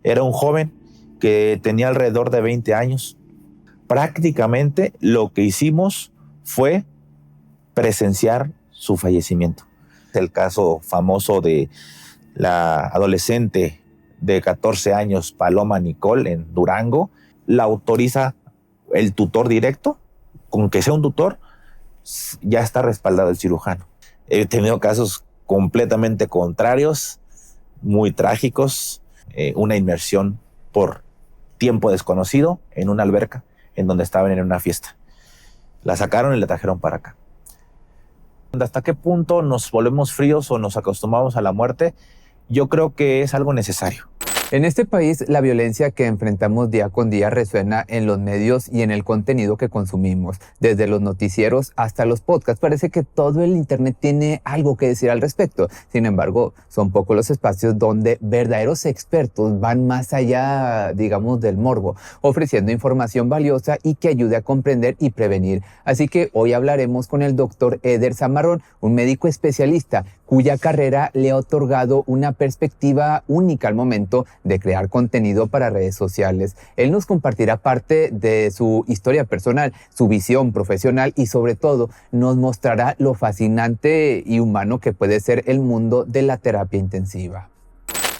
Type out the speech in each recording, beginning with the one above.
Era un joven que tenía alrededor de 20 años. Prácticamente lo que hicimos fue presenciar su fallecimiento. El caso famoso de la adolescente de 14 años, Paloma Nicole, en Durango, la autoriza el tutor directo, con que sea un tutor, ya está respaldado el cirujano. He tenido casos completamente contrarios, muy trágicos, una inmersión por tiempo desconocido en una alberca en donde estaban en una fiesta. La sacaron y la trajeron para acá. ¿Hasta qué punto nos volvemos fríos o nos acostumbramos a la muerte? Yo creo que es algo necesario. En este país, la violencia que enfrentamos día con día resuena en los medios y en el contenido que consumimos. Desde los noticieros hasta los podcasts, parece que todo el internet tiene algo que decir al respecto. Sin embargo, son pocos los espacios donde verdaderos expertos van más allá, digamos, del morbo, ofreciendo información valiosa y que ayude a comprender y prevenir. Así que hoy hablaremos con el doctor Eder Zamarrón, un médico especialista cuya carrera le ha otorgado una perspectiva única al momento de crear contenido para redes sociales. Él nos compartirá parte de su historia personal, su visión profesional y sobre todo nos mostrará lo fascinante y humano que puede ser el mundo de la terapia intensiva.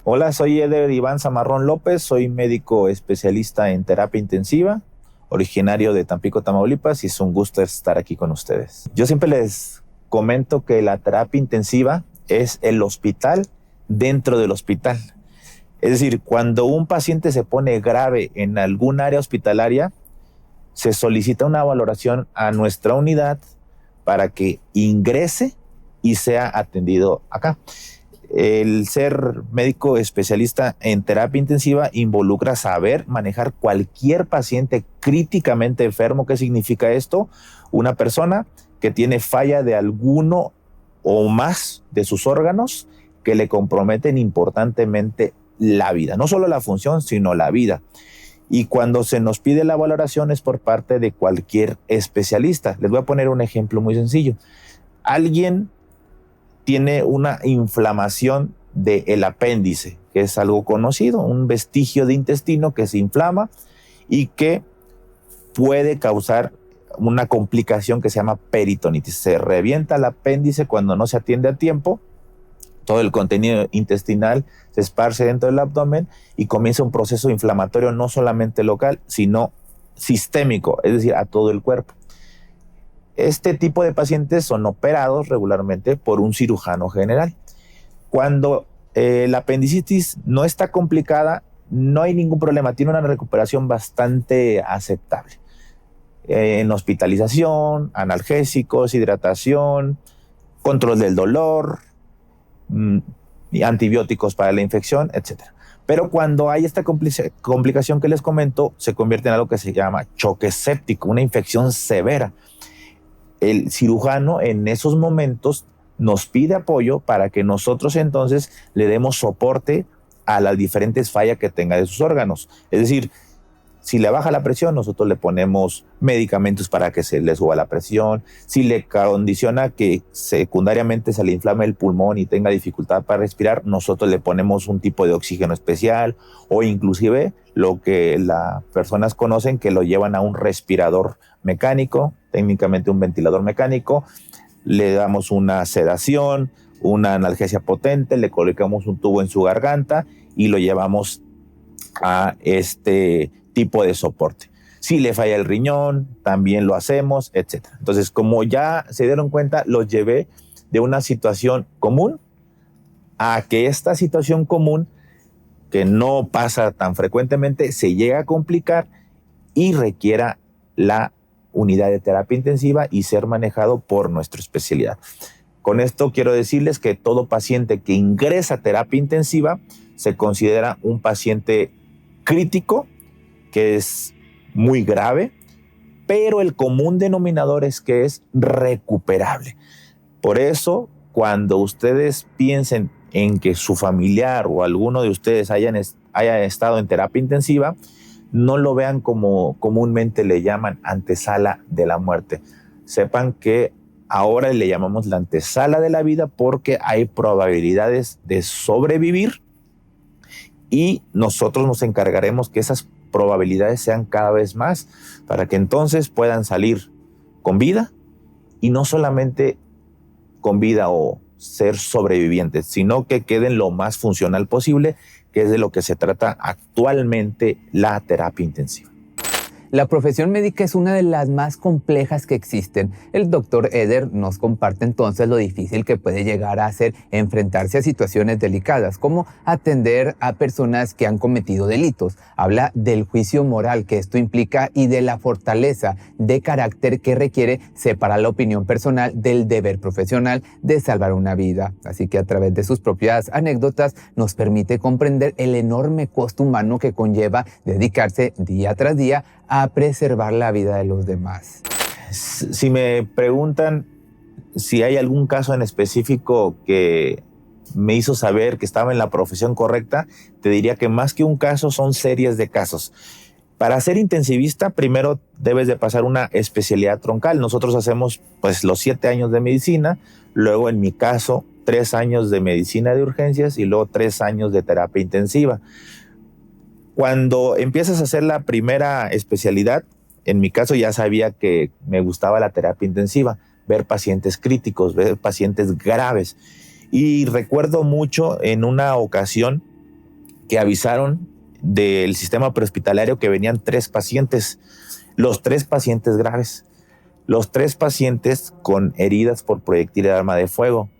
Hola, soy Eder Iván Zamarrón López, soy médico especialista en terapia intensiva, originario de Tampico, Tamaulipas, y es un gusto estar aquí con ustedes. Yo siempre les comento que la terapia intensiva es el hospital dentro del hospital. Es decir, cuando un paciente se pone grave en algún área hospitalaria, se solicita una valoración a nuestra unidad para que ingrese y sea atendido acá. El ser médico especialista en terapia intensiva involucra saber manejar cualquier paciente críticamente enfermo. ¿Qué significa esto? Una persona que tiene falla de alguno o más de sus órganos que le comprometen importantemente la vida, no solo la función, sino la vida. Y cuando se nos pide la valoración es por parte de cualquier especialista. Les voy a poner un ejemplo muy sencillo. Alguien tiene una inflamación del apéndice, que es algo conocido, un vestigio de intestino que se inflama y que puede causar una complicación que se llama peritonitis. Se revienta el apéndice cuando no se atiende a tiempo. Todo el contenido intestinal se esparce dentro del abdomen y comienza un proceso inflamatorio no solamente local, sino sistémico, es decir, a todo el cuerpo. Este tipo de pacientes son operados regularmente por un cirujano general. Cuando la apendicitis no está complicada, no hay ningún problema, tiene una recuperación bastante aceptable. En hospitalización, analgésicos, hidratación, control del dolor, antibióticos para la infección, etc. Pero cuando hay esta complicación que les comento, se convierte en algo que se llama choque séptico, una infección severa. El cirujano en esos momentos nos pide apoyo para que nosotros entonces le demos soporte a las diferentes fallas que tenga de sus órganos. Es decir, si le baja la presión, nosotros le ponemos medicamentos para que se le suba la presión. Si le condiciona que secundariamente se le inflame el pulmón y tenga dificultad para respirar, nosotros le ponemos un tipo de oxígeno especial o inclusive lo que las personas conocen que lo llevan a un respirador mecánico, técnicamente un ventilador mecánico. Le damos una sedación, una analgesia potente, le colocamos un tubo en su garganta y lo llevamos a este tipo de soporte. Si le falla el riñón, también lo hacemos, etc. Entonces, como ya se dieron cuenta, los llevé de una situación común a que esta situación común, que no pasa tan frecuentemente, se llega a complicar y requiera la unidad de terapia intensiva y ser manejado por nuestra especialidad. Con esto quiero decirles que todo paciente que ingresa a terapia intensiva se considera un paciente crítico, que es muy grave, pero el común denominador es que es recuperable. Por eso, cuando ustedes piensen en que su familiar o alguno de ustedes haya estado en terapia intensiva, no lo vean como comúnmente le llaman antesala de la muerte. Sepan que ahora le llamamos la antesala de la vida porque hay probabilidades de sobrevivir y nosotros nos encargaremos que esas probabilidades sean cada vez más para que entonces puedan salir con vida y no solamente con vida o ser sobrevivientes, sino que queden lo más funcional posible, que es de lo que se trata actualmente la terapia intensiva. La profesión médica es una de las más complejas que existen. El doctor Eder nos comparte entonces lo difícil que puede llegar a ser enfrentarse a situaciones delicadas, como atender a personas que han cometido delitos. Habla del juicio moral que esto implica y de la fortaleza de carácter que requiere separar la opinión personal del deber profesional de salvar una vida. Así que a través de sus propias anécdotas nos permite comprender el enorme costo humano que conlleva dedicarse día tras día a preservar la vida de los demás. Si me preguntan si hay algún caso en específico que me hizo saber que estaba en la profesión correcta, te diría que más que un caso son series de casos. Para ser intensivista, primero debes de pasar una especialidad troncal. Nosotros hacemos pues los 7 años de medicina, luego en mi caso 3 años de medicina de urgencias y luego 3 años de terapia intensiva. Cuando empiezas a hacer la primera especialidad, en mi caso ya sabía que me gustaba la terapia intensiva, ver pacientes críticos, ver pacientes graves. Y recuerdo mucho en una ocasión que avisaron del sistema prehospitalario que venían 3 pacientes, los 3 pacientes graves, los 3 pacientes con heridas por proyectil de arma de fuego.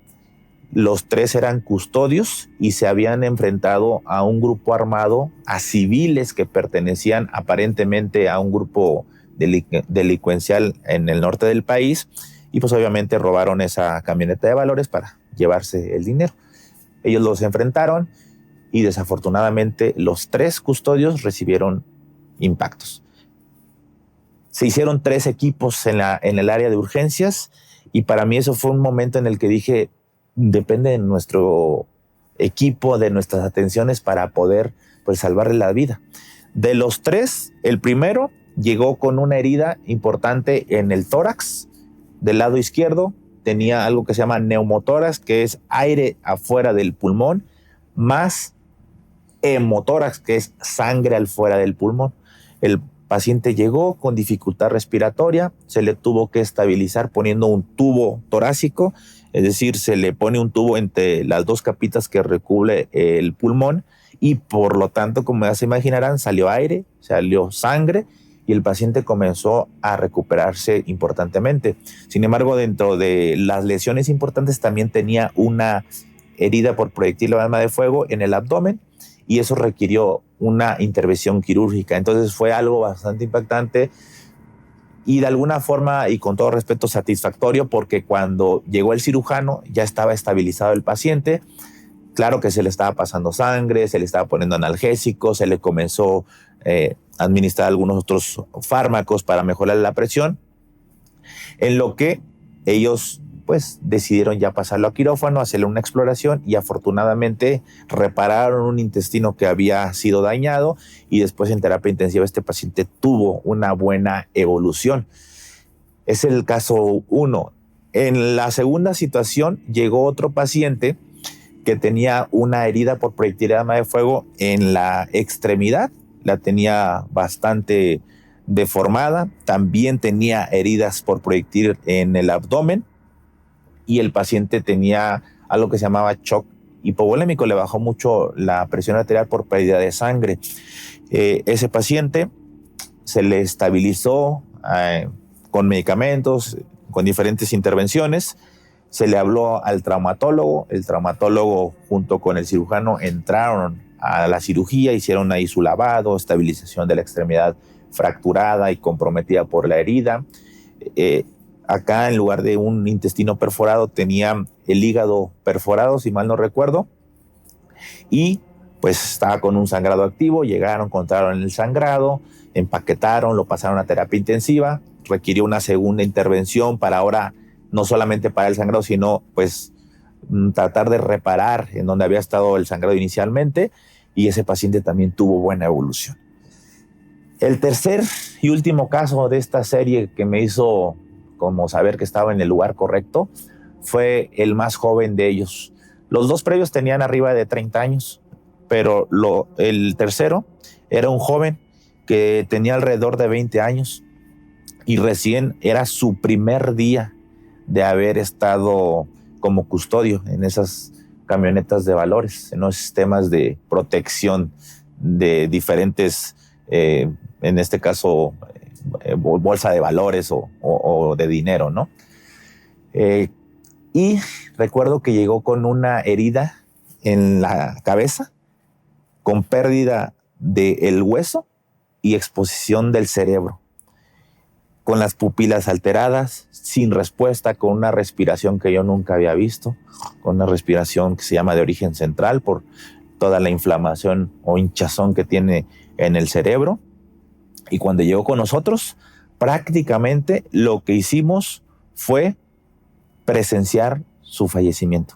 Los 3 eran custodios y se habían enfrentado a un grupo armado, a civiles que pertenecían aparentemente a un grupo delincuencial en el norte del país, y pues obviamente robaron esa camioneta de valores para llevarse el dinero. Ellos los enfrentaron y desafortunadamente los 3 custodios recibieron impactos. Se hicieron 3 equipos en el área de urgencias y para mí eso fue un momento en el que dije, depende de nuestro equipo, de nuestras atenciones para poder pues salvarle la vida. De los 3, el primero llegó con una herida importante en el tórax del lado izquierdo, tenía algo que se llama neumotórax, que es aire afuera del pulmón, más hemotórax, que es sangre afuera del pulmón. El paciente llegó con dificultad respiratoria, se le tuvo que estabilizar poniendo un tubo torácico, es decir, se le pone un tubo entre las 2 capitas que recubre el pulmón y por lo tanto, como ya se imaginarán, salió aire, salió sangre y el paciente comenzó a recuperarse importantemente. Sin embargo, dentro de las lesiones importantes también tenía una herida por proyectil de arma de fuego en el abdomen y eso requirió una intervención quirúrgica. Entonces fue algo bastante impactante y de alguna forma, y con todo respeto, satisfactorio, porque cuando llegó el cirujano ya estaba estabilizado el paciente. Claro que se le estaba pasando sangre, se le estaba poniendo analgésicos, se le comenzó a administrar algunos otros fármacos para mejorar la presión, en lo que ellos pues decidieron ya pasarlo a quirófano, hacerle una exploración y afortunadamente repararon un intestino que había sido dañado y después en terapia intensiva este paciente tuvo una buena evolución. Es el caso 1. En la segunda situación llegó otro paciente que tenía una herida por proyectil de arma de fuego en la extremidad, la tenía bastante deformada, también tenía heridas por proyectil en el abdomen y el paciente tenía algo que se llamaba shock hipovolémico, le bajó mucho la presión arterial por pérdida de sangre. Ese paciente se le estabilizó con medicamentos, con diferentes intervenciones, se le habló al traumatólogo, el traumatólogo junto con el cirujano entraron a la cirugía, hicieron ahí su lavado, estabilización de la extremidad fracturada y comprometida por la herida. Acá en lugar de un intestino perforado tenía el hígado perforado, si mal no recuerdo, y pues estaba con un sangrado activo, llegaron, encontraron el sangrado, empaquetaron, lo pasaron a terapia intensiva, requirió una segunda intervención para ahora no solamente para el sangrado, sino pues tratar de reparar en donde había estado el sangrado inicialmente y ese paciente también tuvo buena evolución. El tercer y último caso de esta serie que me hizo como saber que estaba en el lugar correcto fue el más joven de ellos. Los 2 previos tenían arriba de 30 años. pero el tercero era un joven que tenía alrededor de 20 años y recién era su primer día de haber estado como custodio en esas camionetas de valores, en los sistemas de protección de diferentes, en este caso, bolsa de valores o de dinero, ¿no? Y recuerdo que llegó con una herida en la cabeza, con pérdida del hueso y exposición del cerebro, con las pupilas alteradas, sin respuesta, con una respiración que yo nunca había visto, con una respiración que se llama de origen central por toda la inflamación o hinchazón que tiene en el cerebro. Y cuando llegó con nosotros, prácticamente lo que hicimos fue presenciar su fallecimiento.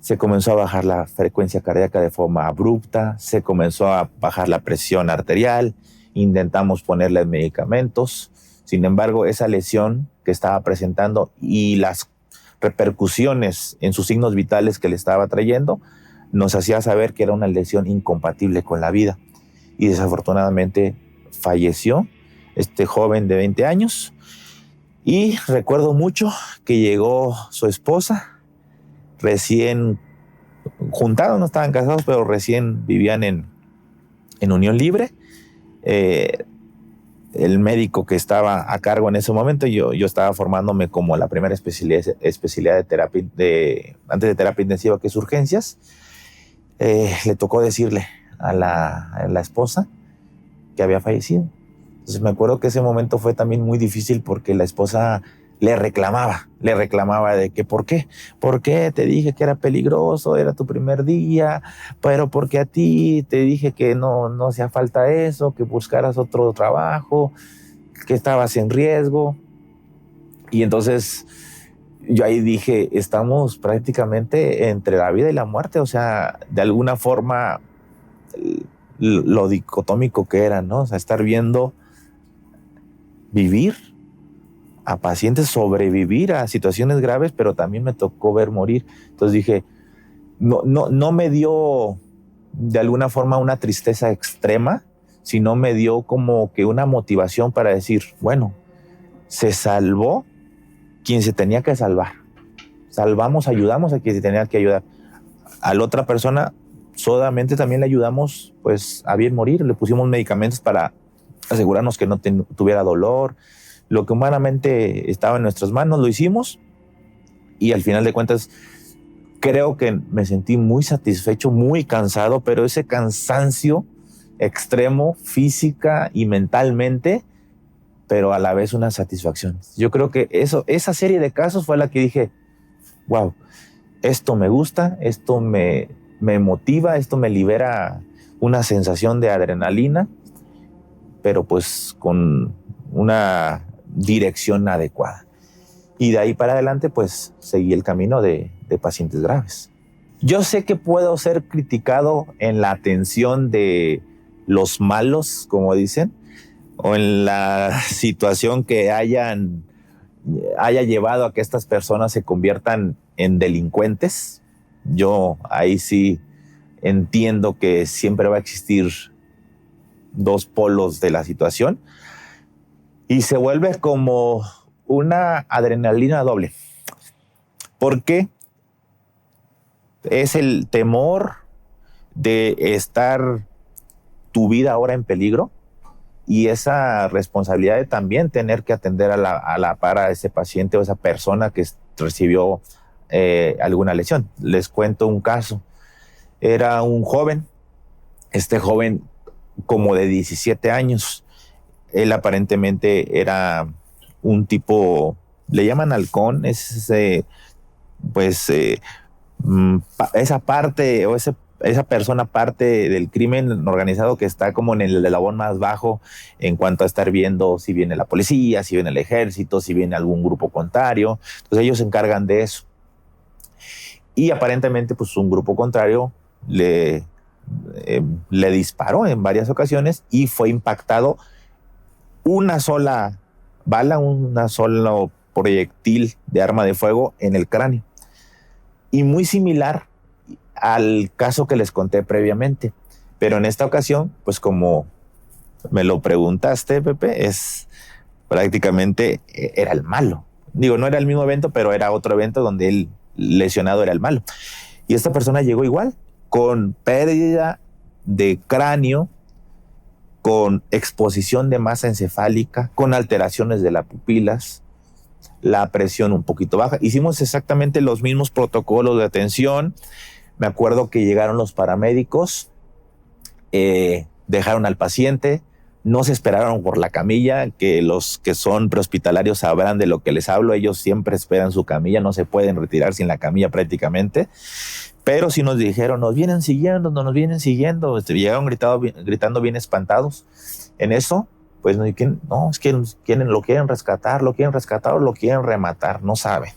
Se comenzó a bajar la frecuencia cardíaca de forma abrupta, se comenzó a bajar la presión arterial, intentamos ponerle medicamentos. Sin embargo, esa lesión que estaba presentando y las repercusiones en sus signos vitales que le estaba trayendo nos hacía saber que era una lesión incompatible con la vida. Y desafortunadamente falleció este joven de 20 años. Y recuerdo mucho que llegó su esposa, recién juntados, no estaban casados, pero recién vivían en unión libre. El médico que estaba a cargo en ese momento, yo estaba formándome como la primera especialidad de terapia, antes de terapia intensiva, que es urgencias. Le tocó decirle a la esposa que había fallecido. Entonces me acuerdo que ese momento fue también muy difícil porque la esposa le reclamaba de que ¿por qué? ¿Por qué te dije que era peligroso? Era tu primer día, pero porque a ti te dije que no hacía falta eso, que buscaras otro trabajo, que estabas en riesgo. Y entonces yo ahí dije, estamos prácticamente entre la vida y la muerte, o sea, de alguna forma lo dicotómico que era, ¿no? O sea, estar viendo vivir a pacientes, sobrevivir a situaciones graves, pero también me tocó ver morir. Entonces dije, no me dio de alguna forma una tristeza extrema, sino me dio como que una motivación para decir, bueno, se salvó quien se tenía que salvar. Ayudamos a quien se tenía que ayudar. A la otra persona solamente también le ayudamos pues a bien morir, le pusimos medicamentos para asegurarnos que no tuviera dolor. Lo que humanamente estaba en nuestras manos lo hicimos y al final de cuentas creo que me sentí muy satisfecho, muy cansado, pero ese cansancio extremo física y mentalmente, pero a la vez una satisfacción. Yo creo que esa serie de casos fue la que dije, wow, esto me gusta, esto me motiva, esto me libera una sensación de adrenalina, pero pues con una dirección adecuada. Y de ahí para adelante, pues seguí el camino de pacientes graves. Yo sé que puedo ser criticado en la atención de los malos, como dicen, o en la situación que haya llevado a que estas personas se conviertan en delincuentes. Yo ahí sí entiendo que siempre va a existir dos polos de la situación y se vuelve como una adrenalina doble, porque es el temor de estar tu vida ahora en peligro y esa responsabilidad de también tener que atender a la par a ese paciente o esa persona que recibió alguna lesión. Les cuento un caso. Era un joven, este joven como de 17 años. Él aparentemente era un tipo, le llaman halcón, es esa parte o esa persona parte del crimen organizado que está como en el eslabón más bajo en cuanto a estar viendo si viene la policía, si viene el ejército, si viene algún grupo contrario. Entonces ellos se encargan de eso. Y aparentemente pues un grupo contrario le disparó en varias ocasiones y fue impactado una sola bala, una sola proyectil de arma de fuego en el cráneo. Y muy similar al caso que les conté previamente. Pero en esta ocasión, pues como me lo preguntaste, Pepe, es prácticamente era el malo. Digo, no era el mismo evento, pero era otro evento donde el lesionado era el malo. Y esta persona llegó igual, con pérdida de cráneo, con exposición de masa encefálica, con alteraciones de las pupilas, la presión un poquito baja. Hicimos exactamente los mismos protocolos de atención. Me acuerdo que llegaron los paramédicos, dejaron al paciente, no se esperaron por la camilla, que los que son prehospitalarios sabrán de lo que les hablo. Ellos siempre esperan su camilla, no se pueden retirar sin la camilla prácticamente. Pero sí nos dijeron, nos vienen siguiendo, no nos vienen siguiendo. Llegaron gritando bien espantados. En eso, pues no, es que lo quieren rescatar, o lo quieren rematar, no saben.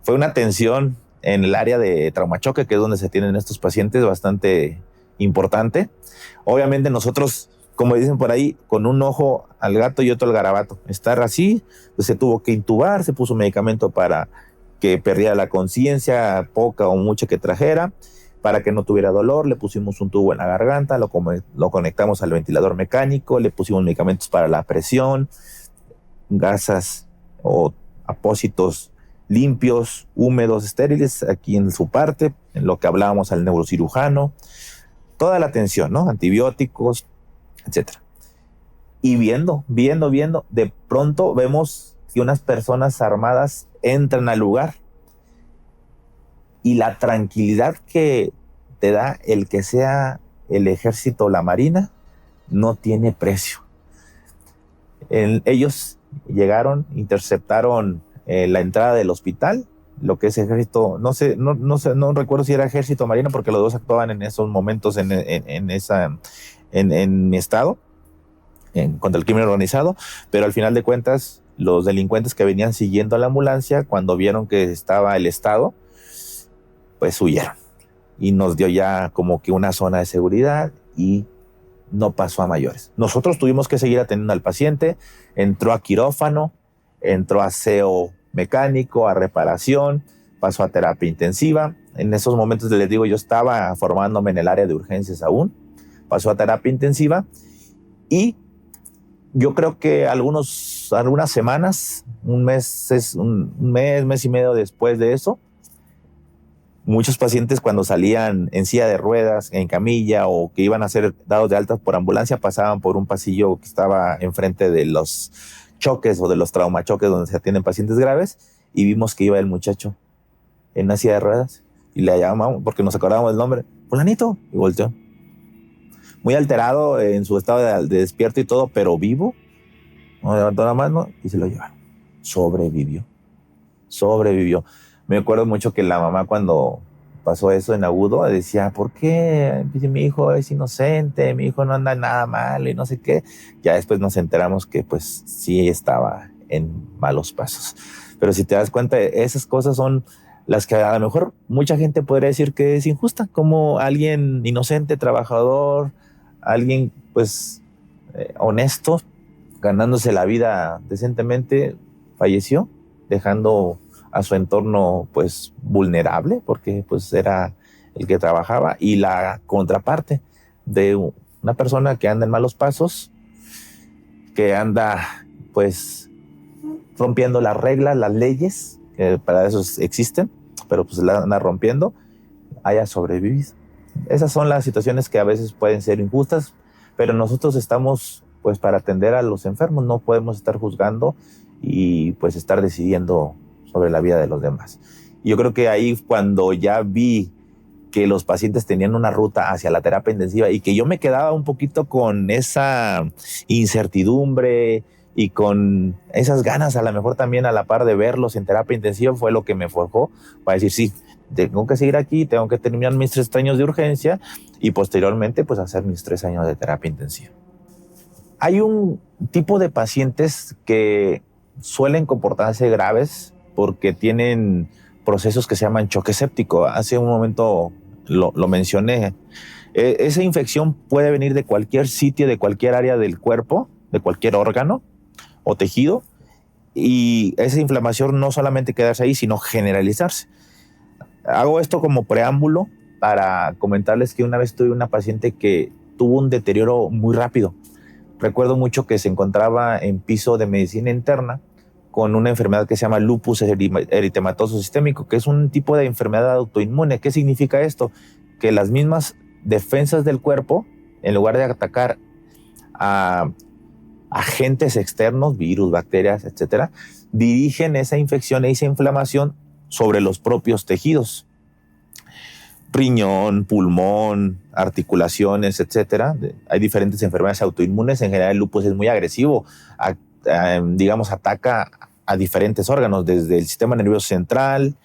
Fue una atención en el área de traumachoque, que es donde se tienen estos pacientes, bastante importante. Obviamente nosotros, como dicen por ahí, con un ojo al gato y otro al garabato. Estar así, pues se tuvo que intubar, se puso medicamento para que perdiera la conciencia, poca o mucha que trajera, para que no tuviera dolor. Le pusimos un tubo en la garganta, lo conectamos al ventilador mecánico, le pusimos medicamentos para la presión, gasas o apósitos limpios, húmedos, estériles, aquí en su parte, en lo que hablábamos al neurocirujano, toda la atención, ¿no? Antibióticos, etcétera. Y viendo, de pronto vemos que unas personas armadas entran al lugar, y la tranquilidad que te da el que sea el ejército o la marina no tiene precio. Ellos llegaron, interceptaron la entrada del hospital, lo que es ejército, no recuerdo si era ejército o marina, porque los dos actuaban en esos momentos en mi estado, contra el crimen organizado, pero al final de cuentas, los delincuentes que venían siguiendo a la ambulancia, cuando vieron que estaba el estado, pues huyeron. Y nos dio ya como que una zona de seguridad y no pasó a mayores. Nosotros tuvimos que seguir atendiendo al paciente, entró a quirófano, entró a aseo mecánico, a reparación, pasó a terapia intensiva. En esos momentos, les digo, yo estaba formándome en el área de urgencias aún, pasó a terapia intensiva y yo creo que algunas semanas, un mes y medio después de eso, muchos pacientes cuando salían en silla de ruedas, en camilla o que iban a ser dados de alta por ambulancia, pasaban por un pasillo que estaba enfrente de los choques o de los traumachoques donde se atienden pacientes graves, y vimos que iba el muchacho en una silla de ruedas y le llamamos porque nos acordábamos del nombre, fulanito, y volteó. Muy alterado en su estado de despierto y todo, pero vivo. No levantó la mano y se lo llevaron. Sobrevivió. Me acuerdo mucho que la mamá, cuando pasó eso en agudo, decía, ¿por qué? Mi hijo es inocente, mi hijo no anda nada mal y no sé qué. Ya después nos enteramos que pues sí estaba en malos pasos. Pero si te das cuenta, esas cosas son las que a lo mejor mucha gente podría decir que es injusta, como alguien inocente, trabajador, alguien pues honesto, ganándose la vida decentemente, falleció, dejando a su entorno pues vulnerable, porque pues era el que trabajaba, y la contraparte de una persona que anda en malos pasos, que anda pues rompiendo las reglas, las leyes, que para eso existen, pero pues la anda rompiendo, haya sobrevivido. Esas son las situaciones que a veces pueden ser injustas, pero nosotros estamos pues para atender a los enfermos, no podemos estar juzgando y pues estar decidiendo sobre la vida de los demás. Y yo creo que ahí, cuando ya vi que los pacientes tenían una ruta hacia la terapia intensiva y que yo me quedaba un poquito con esa incertidumbre y con esas ganas, a lo mejor también a la par de verlos en terapia intensiva, fue lo que me forjó para decir, sí, tengo que seguir aquí, tengo que terminar mis 3 años de urgencia y posteriormente pues hacer mis 3 años de terapia intensiva. Hay un tipo de pacientes que suelen comportarse graves porque tienen procesos que se llaman choque séptico. Hace un momento lo mencioné. Esa infección puede venir de cualquier sitio, de cualquier área del cuerpo, de cualquier órgano o tejido, y esa inflamación no solamente quedarse ahí, sino generalizarse. Hago esto como preámbulo para comentarles que una vez tuve una paciente que tuvo un deterioro muy rápido. Recuerdo mucho que se encontraba en piso de medicina interna con una enfermedad que se llama lupus eritematoso sistémico, que es un tipo de enfermedad autoinmune. ¿Qué significa esto? Que las mismas defensas del cuerpo, en lugar de atacar a agentes externos, virus, bacterias, etcétera, dirigen esa infección e esa inflamación sobre los propios tejidos. Riñón, pulmón, articulaciones, etcétera. Hay diferentes enfermedades autoinmunes. En general, el lupus es muy agresivo. Digamos, ataca a diferentes órganos, desde el sistema nervioso central,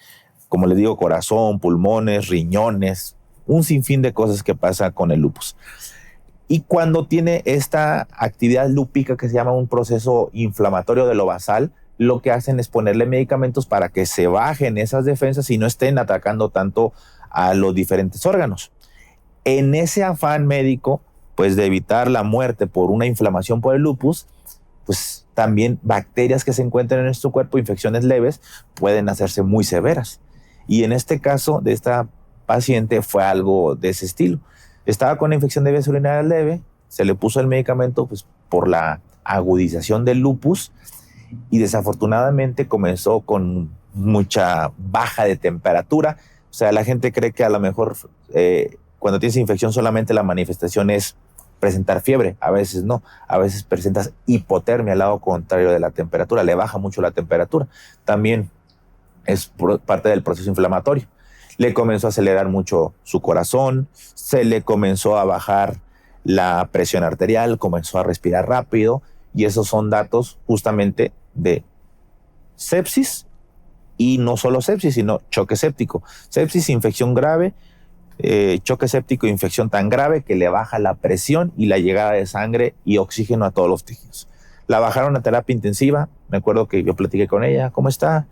como les digo, corazón, pulmones, riñones, un sinfín de cosas que pasa con el lupus. Y cuando tiene esta actividad lúpica que se llama un proceso inflamatorio de lo basal, lo que hacen es ponerle medicamentos para que se bajen esas defensas y no estén atacando tanto a los diferentes órganos. En ese afán médico, pues de evitar la muerte por una inflamación por el lupus, pues también bacterias que se encuentran en nuestro cuerpo, infecciones leves, pueden hacerse muy severas. Y en este caso de esta paciente fue algo de ese estilo. Estaba con una infección de vías urinarias leve, se le puso el medicamento pues, por la agudización del lupus y desafortunadamente comenzó con mucha baja de temperatura. O sea, la gente cree que a lo mejor cuando tienes infección solamente la manifestación es presentar fiebre. A veces no, a veces presentas hipotermia al lado contrario de la temperatura, le baja mucho la temperatura. También es parte del proceso inflamatorio. Le comenzó a acelerar mucho su corazón, se le comenzó a bajar la presión arterial, comenzó a respirar rápido y esos son datos justamente de sepsis y no solo sepsis, sino choque séptico. Sepsis, infección grave, choque séptico, infección tan grave que le baja la presión y la llegada de sangre y oxígeno a todos los tejidos. La bajaron a terapia intensiva, me acuerdo que yo platiqué con ella, ¿cómo está?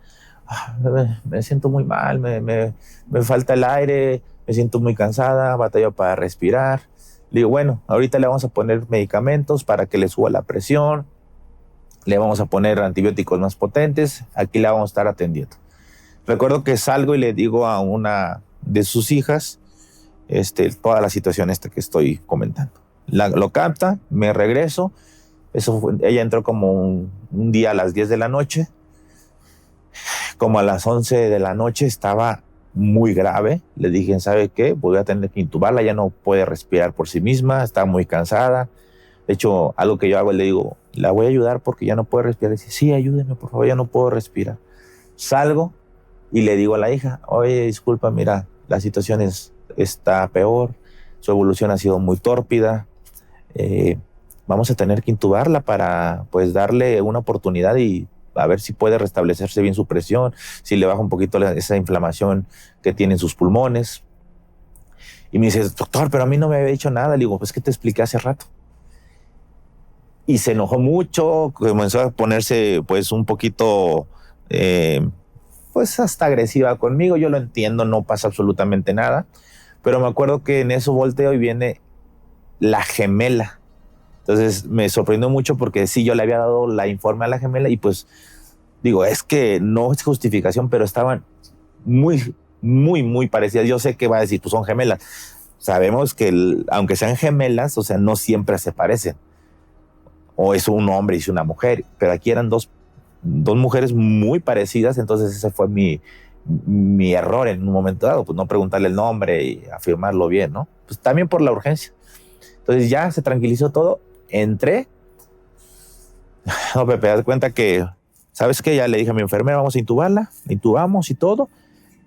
Me siento muy mal, me falta el aire, me siento muy cansada, batallo para respirar. Le digo, bueno, ahorita le vamos a poner medicamentos para que le suba la presión, le vamos a poner antibióticos más potentes, aquí la vamos a estar atendiendo. Recuerdo que salgo y le digo a una de sus hijas toda la situación que estoy comentando. Lo capta, me regreso, ella entró como un día a las 10 de la noche, como a las 11 de la noche estaba muy grave. Le dije, ¿sabe qué? Voy a tener que intubarla, ya no puede respirar por sí misma, está muy cansada. De hecho, algo que yo hago, le digo, la voy a ayudar porque ya no puede respirar. Dice, sí, ayúdeme, por favor, ya no puedo respirar. Salgo y le digo a la hija, oye, disculpa, mira, la situación está peor, su evolución ha sido muy tórpida, vamos a tener que intubarla para pues darle una oportunidad y a ver si puede restablecerse bien su presión, si le baja un poquito esa inflamación que tiene en sus pulmones. Y me dice, doctor, pero a mí no me había dicho nada. Le digo, pues que te expliqué hace rato. Y se enojó mucho, comenzó a ponerse pues un poquito, pues hasta agresiva conmigo. Yo lo entiendo, no pasa absolutamente nada. Pero me acuerdo que en eso volteo y viene la gemela. Entonces me sorprendió mucho porque sí, yo le había dado la informe a la gemela y pues digo, es que no es justificación, pero estaban muy, muy, muy parecidas. Yo sé que va a decir, pues son gemelas. Sabemos que aunque sean gemelas, o sea, no siempre se parecen. O es un hombre y una mujer, pero aquí eran dos mujeres muy parecidas, entonces ese fue mi error en un momento dado, pues no preguntarle el nombre y afirmarlo bien, ¿no? Pues también por la urgencia. Entonces ya se tranquilizó todo, entré. No, Pepe, haz cuenta que, ¿sabes qué? Ya le dije a mi enfermera, vamos a intubarla, la intubamos y todo.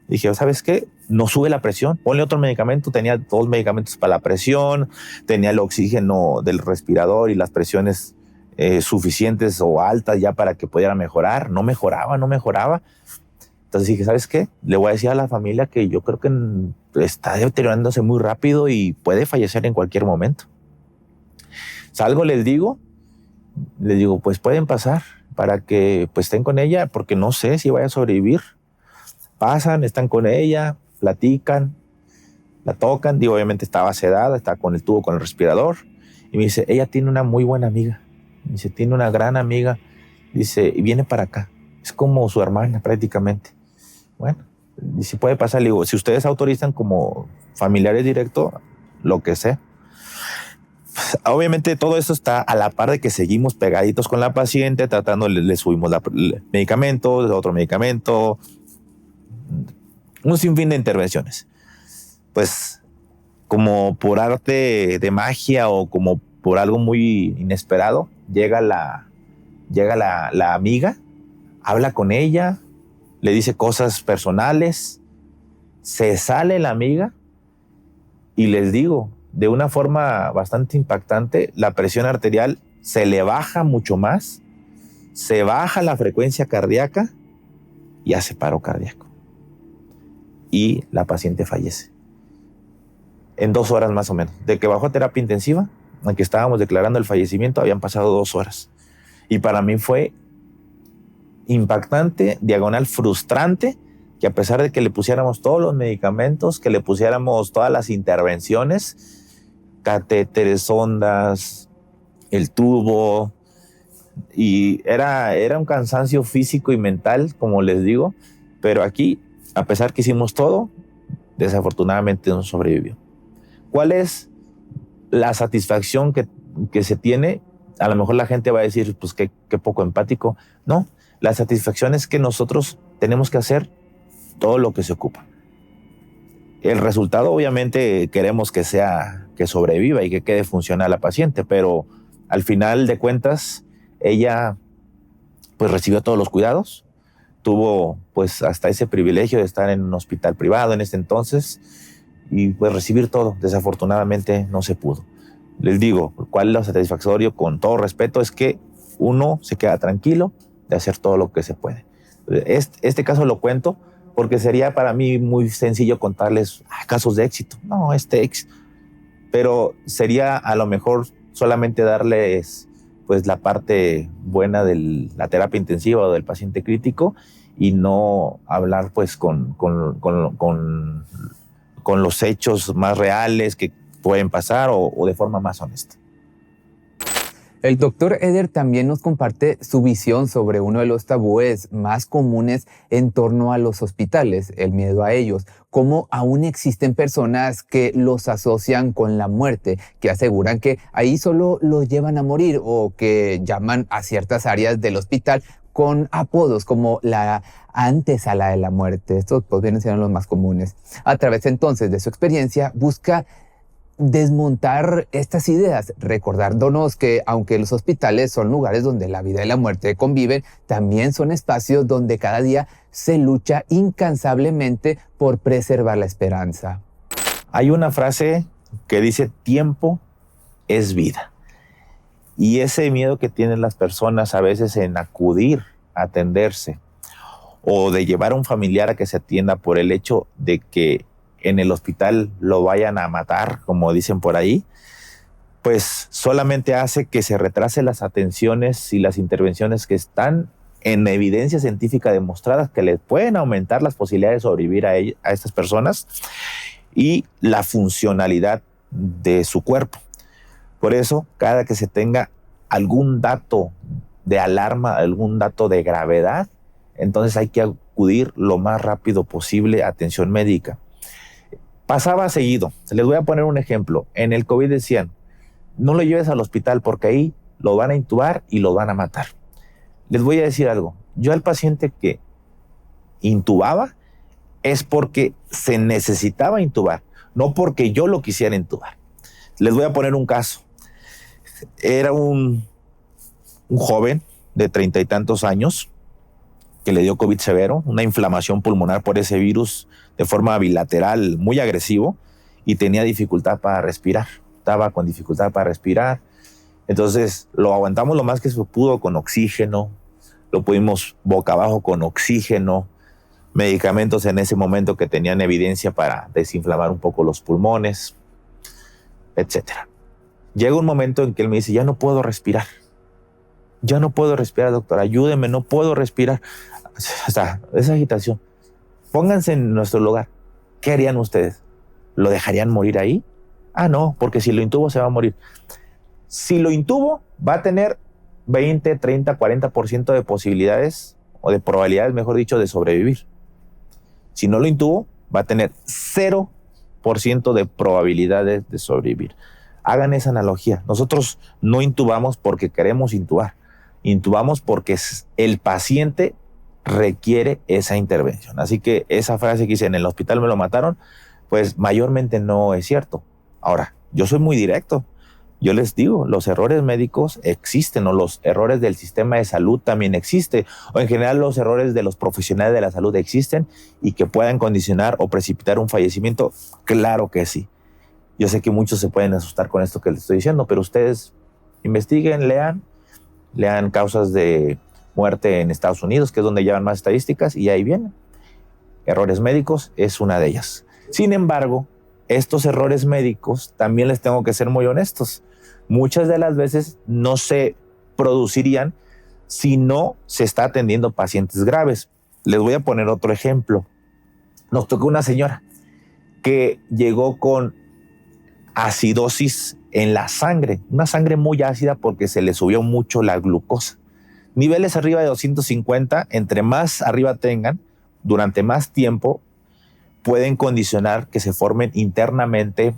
Dije, ¿sabes qué? No sube la presión, ponle otro medicamento. Tenía 2 medicamentos para la presión, tenía el oxígeno del respirador y las presiones suficientes o altas ya para que pudiera mejorar. No mejoraba. Entonces dije, ¿sabes qué? Le voy a decir a la familia que yo creo que está deteriorándose muy rápido y puede fallecer en cualquier momento. Salgo, les digo, pues pueden pasar para que pues estén con ella porque no sé si vaya a sobrevivir. Pasan, están con ella, platican, la tocan. Digo, obviamente estaba sedada, está con el tubo, con el respirador. Y me dice, ella tiene una muy buena amiga. Me dice, tiene una gran amiga. Dice, y viene para acá. Es como su hermana prácticamente. Bueno, y si puede pasar, le digo, si ustedes autorizan, como familiares directos, lo que sea. Obviamente todo esto está a la par de que seguimos pegaditos con la paciente, tratando, le subimos el medicamento, otro medicamento, un sinfín de intervenciones. Pues como por arte de magia o como por algo muy inesperado, llega la amiga, habla con ella, le dice cosas personales, se sale la amiga y les digo, de una forma bastante impactante, la presión arterial se le baja mucho más, se baja la frecuencia cardíaca y hace paro cardíaco. Y la paciente fallece. En 2 horas más o menos. De que bajó a terapia intensiva, en que estábamos declarando el fallecimiento, habían pasado 2 horas. Y para mí fue impactante, diagonal frustrante, que a pesar de que le pusiéramos todos los medicamentos, que le pusiéramos todas las intervenciones, catéteres, sondas, el tubo, y era un cansancio físico y mental, como les digo, pero aquí, a pesar que hicimos todo, desafortunadamente no sobrevivió. ¿Cuál es la satisfacción que se tiene? A lo mejor la gente va a decir, pues qué poco empático. No, la satisfacción es que nosotros tenemos que hacer todo lo que se ocupa. El resultado, obviamente, queremos que sobreviva y que quede funcional la paciente, pero al final de cuentas, ella pues recibió todos los cuidados, tuvo pues hasta ese privilegio de estar en un hospital privado en ese entonces y pues recibir todo. Desafortunadamente no se pudo. Les digo, ¿cuál es lo satisfactorio? Con todo respeto, es que uno se queda tranquilo de hacer todo lo que se puede. Este caso lo cuento porque sería para mí muy sencillo contarles casos de éxito. No, éxito. Pero sería a lo mejor solamente darles pues la parte buena de la terapia intensiva o del paciente crítico y no hablar pues con los hechos más reales que pueden pasar o de forma más honesta. El doctor Eder también nos comparte su visión sobre uno de los tabúes más comunes en torno a los hospitales, el miedo a ellos, cómo aún existen personas que los asocian con la muerte, que aseguran que ahí solo los llevan a morir o que llaman a ciertas áreas del hospital con apodos como la antesala de la muerte. Estos pues vienen siendo los más comunes. A través entonces de su experiencia busca desmontar estas ideas, recordándonos que aunque los hospitales son lugares donde la vida y la muerte conviven, también son espacios donde cada día se lucha incansablemente por preservar la esperanza. Hay una frase que dice: tiempo es vida. Y ese miedo que tienen las personas a veces en acudir a atenderse o de llevar a un familiar a que se atienda por el hecho de que en el hospital lo vayan a matar, como dicen por ahí, pues solamente hace que se retrase las atenciones y las intervenciones que están en evidencia científica demostradas que les pueden aumentar las posibilidades de sobrevivir a estas personas y la funcionalidad de su cuerpo. Por eso, cada que se tenga algún dato de alarma, algún dato de gravedad, entonces hay que acudir lo más rápido posible a atención médica. Pasaba seguido. Les voy a poner un ejemplo. En el COVID decían, no lo lleves al hospital porque ahí lo van a intubar y lo van a matar. Les voy a decir algo. Yo al paciente que intubaba es porque se necesitaba intubar, no porque yo lo quisiera intubar. Les voy a poner un caso. Era un joven de 30 y tantos años que le dio COVID severo, una inflamación pulmonar por ese virus de forma bilateral muy agresivo y tenía dificultad para respirar. Estaba con dificultad para respirar. Entonces lo aguantamos lo más que se pudo con oxígeno, lo pudimos boca abajo con oxígeno, medicamentos en ese momento que tenían evidencia para desinflamar un poco los pulmones, etc. Llega un momento en que él me dice, ya no puedo respirar, doctor, ayúdeme, no puedo respirar. O sea, esa agitación. Pónganse en nuestro lugar. ¿Qué harían ustedes? ¿Lo dejarían morir ahí? Ah, no, porque si lo intubo se va a morir. Si lo intubo, va a tener 20, 30, 40% de posibilidades, o de probabilidades, mejor dicho, de sobrevivir. Si no lo intubo, va a tener 0 10% de probabilidades de sobrevivir. Hagan esa analogía. Nosotros no intubamos porque queremos intubar. Intubamos porque el paciente requiere esa intervención. Así que esa frase que dice, en el hospital me lo mataron, pues mayormente no es cierto. Ahora, yo soy muy directo. Yo les digo, los errores médicos existen, o los errores del sistema de salud también existen, o en general los errores de los profesionales de la salud existen y que puedan condicionar o precipitar un fallecimiento. Claro que sí. Yo sé que muchos se pueden asustar con esto que les estoy diciendo, pero ustedes investiguen, lean causas de muerte en Estados Unidos, que es donde llevan más estadísticas, y ahí vienen. Errores médicos es una de ellas. Sin embargo, estos errores médicos, también les tengo que ser muy honestos, muchas de las veces no se producirían si no se está atendiendo pacientes graves. Les voy a poner otro ejemplo. Nos tocó una señora que llegó con acidosis en la sangre, una sangre muy ácida porque se le subió mucho la glucosa. Niveles arriba de 250, entre más arriba tengan, durante más tiempo, pueden condicionar que se formen internamente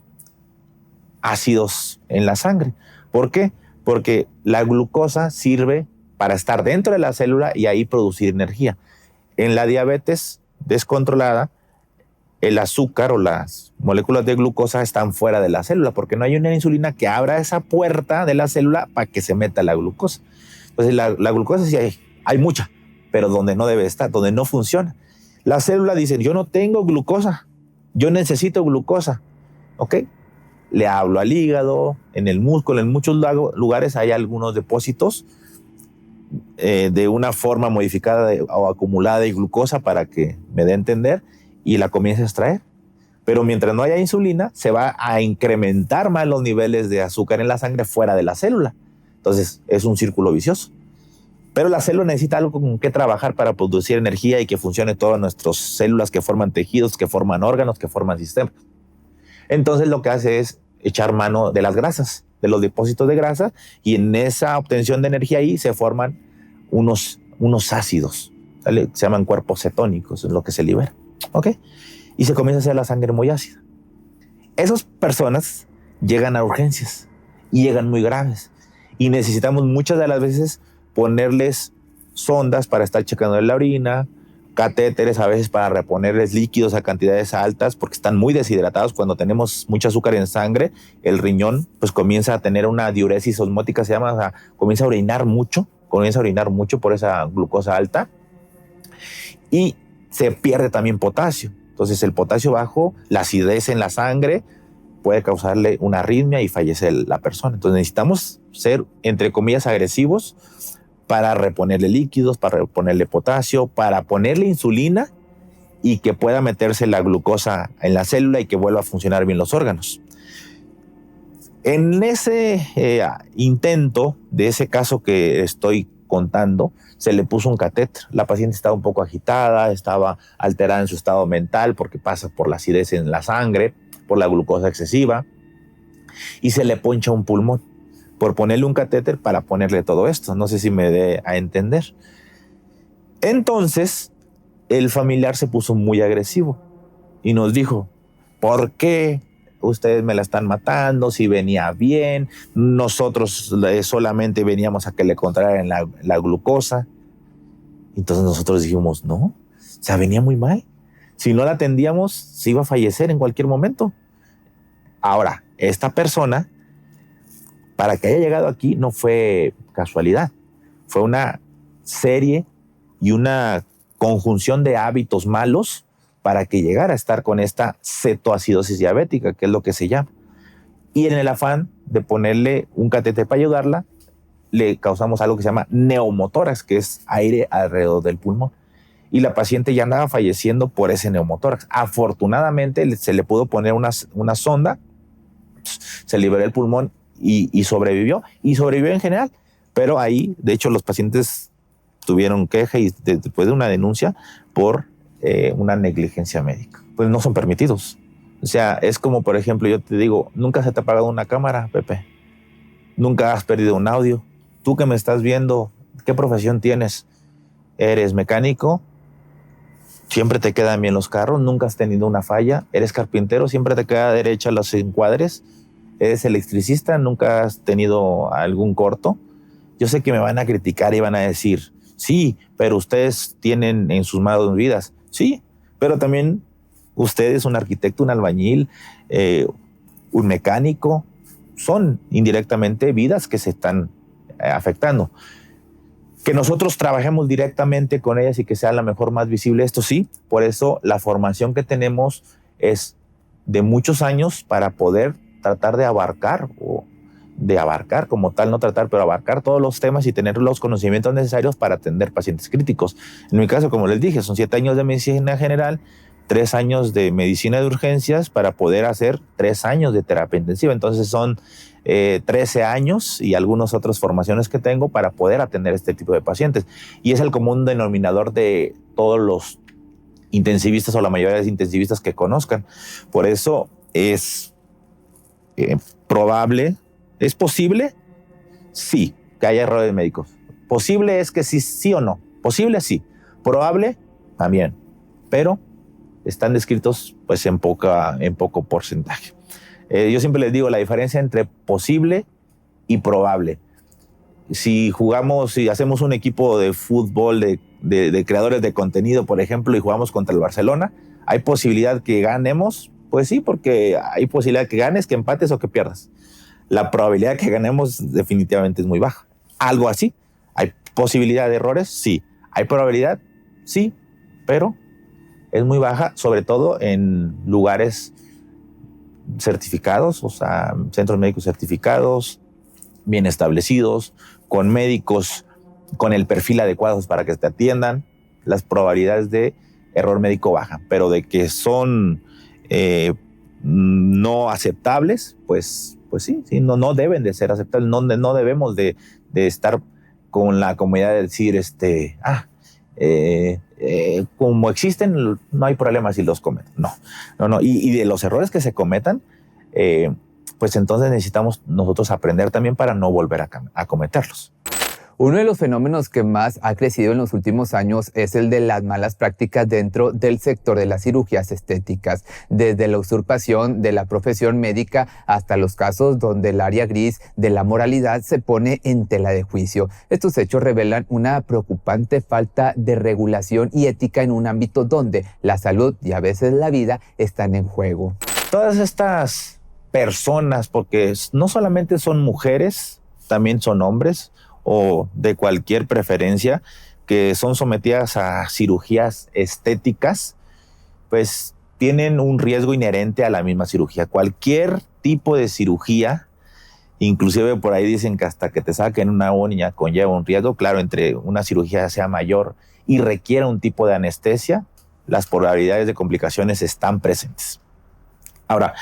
ácidos en la sangre. ¿Por qué? Porque la glucosa sirve para estar dentro de la célula y ahí producir energía. En la diabetes descontrolada, el azúcar o las moléculas de glucosa están fuera de la célula porque no hay una insulina que abra esa puerta de la célula para que se meta la glucosa. Entonces la glucosa sí hay mucha, pero donde no debe estar, donde no funciona. La célula dice, yo no tengo glucosa, yo necesito glucosa. ¿Ok? Le hablo al hígado, en el músculo, en muchos lugares hay algunos depósitos de una forma modificada o acumulada de glucosa para que me dé a entender y la comience a extraer. Pero mientras no haya insulina, se va a incrementar más los niveles de azúcar en la sangre fuera de la célula. Entonces es un círculo vicioso. Pero la célula necesita algo con que trabajar para producir energía y que funcione todas nuestras células que forman tejidos, que forman órganos, que forman sistemas. Entonces lo que hace es echar mano de las grasas, de los depósitos de grasa, y en esa obtención de energía ahí se forman unos ácidos, ¿sale? Se llaman cuerpos cetónicos, es lo que se libera. ¿Ok? Y se comienza a hacer la sangre muy ácida. Esas personas llegan a urgencias y llegan muy graves. Y necesitamos muchas de las veces ponerles sondas para estar checando la orina, catéteres a veces para reponerles líquidos a cantidades altas porque están muy deshidratados. Cuando tenemos mucho azúcar en sangre, el riñón pues comienza a tener una diuresis osmótica, se llama, o sea, comienza a orinar mucho por esa glucosa alta y se pierde también potasio. Entonces el potasio bajo, la acidez en la sangre puede causarle una arritmia y fallece la persona. Entonces necesitamos ser, entre comillas, agresivos para reponerle líquidos, para reponerle potasio, para ponerle insulina y que pueda meterse la glucosa en la célula y que vuelva a funcionar bien los órganos. En ese intento de ese caso que estoy contando, se le puso un catéter. La paciente estaba un poco agitada, estaba alterada en su estado mental porque pasa por la acidez en la sangre, por la glucosa excesiva, y se le poncha un pulmón por ponerle un catéter para ponerle todo esto. No sé si me dé a entender. Entonces, el familiar se puso muy agresivo y nos dijo, ¿por qué ustedes me la están matando? Si venía bien, nosotros solamente veníamos a que le contraran la glucosa. Entonces nosotros dijimos, no, o sea, venía muy mal. Si no la atendíamos, se iba a fallecer en cualquier momento. Ahora, esta persona, para que haya llegado aquí, no fue casualidad. Fue una serie y una conjunción de hábitos malos para que llegara a estar con esta cetoacidosis diabética, que es lo que se llama. Y en el afán de ponerle un catéter para ayudarla, le causamos algo que se llama neumotórax, que es aire alrededor del pulmón. Y la paciente ya andaba falleciendo por ese neumotórax. Afortunadamente se le pudo poner una sonda, se liberó el pulmón y sobrevivió. Y sobrevivió en general. Pero ahí, de hecho, los pacientes tuvieron queja y después de una denuncia por una negligencia médica. Pues no son permitidos. O sea, es como, por ejemplo, yo te digo, nunca se te ha apagado una cámara, Pepe. Nunca has perdido un audio. Tú que me estás viendo, ¿qué profesión tienes? ¿Eres mecánico? siempre te quedan bien los carros, nunca has tenido una falla, eres carpintero, siempre te queda derecha los encuadres, eres electricista, nunca has tenido algún corto. Yo sé que me van a criticar y van a decir, sí, pero ustedes tienen en sus manos vidas. Sí, pero también ustedes, un arquitecto, un albañil, un mecánico, son indirectamente vidas que se están afectando. Que nosotros trabajemos directamente con ellas y que sea la mejor, más visible, esto sí. Por eso la formación que tenemos es de muchos años para poder tratar de abarcar, o de abarcar como tal, no tratar, pero abarcar todos los temas y tener los conocimientos necesarios para atender pacientes críticos. En mi caso, como les dije, son 7 años de medicina general, 3 años de medicina de urgencias para poder hacer 3 años de terapia intensiva. Entonces son 13 años y algunas otras formaciones que tengo para poder atender este tipo de pacientes. Y es el común denominador de todos los intensivistas o la mayoría de los intensivistas que conozcan. Por eso es probable, ¿es posible? Sí, que haya errores médicos. Posible es que sí o no. Posible sí. Probable también. Pero están descritos pues en poco porcentaje. Yo siempre les digo la diferencia entre posible y probable. Si hacemos un equipo de fútbol de creadores de contenido, por ejemplo, y jugamos contra el Barcelona, ¿hay posibilidad que ganemos? Pues sí, porque hay posibilidad que ganes, que empates o que pierdas. La probabilidad que ganemos definitivamente es muy baja. Algo así. ¿Hay posibilidad de errores? Sí. ¿Hay probabilidad? Sí, pero es muy baja, sobre todo en lugares certificados, o sea, centros médicos certificados, bien establecidos, con médicos con el perfil adecuado para que te atiendan. Las probabilidades de error médico bajan, pero de que son no aceptables, pues sí, no deben de ser aceptables, no debemos de estar con la comodidad de decir, como existen, no hay problema si los cometen. No. Y de los errores que se cometan, pues entonces necesitamos nosotros aprender también para no volver a cometerlos. Uno de los fenómenos que más ha crecido en los últimos años es el de las malas prácticas dentro del sector de las cirugías estéticas, desde la usurpación de la profesión médica hasta los casos donde el área gris de la moralidad se pone en tela de juicio. Estos hechos revelan una preocupante falta de regulación y ética en un ámbito donde la salud y a veces la vida están en juego. Todas estas personas, porque no solamente son mujeres, también son hombres, o de cualquier preferencia, que son sometidas a cirugías estéticas, pues tienen un riesgo inherente a la misma cirugía. Cualquier tipo de cirugía, inclusive por ahí dicen que hasta que te saquen una uña conlleva un riesgo. Claro, entre una cirugía sea mayor y requiera un tipo de anestesia, las probabilidades de complicaciones están presentes. Ahora,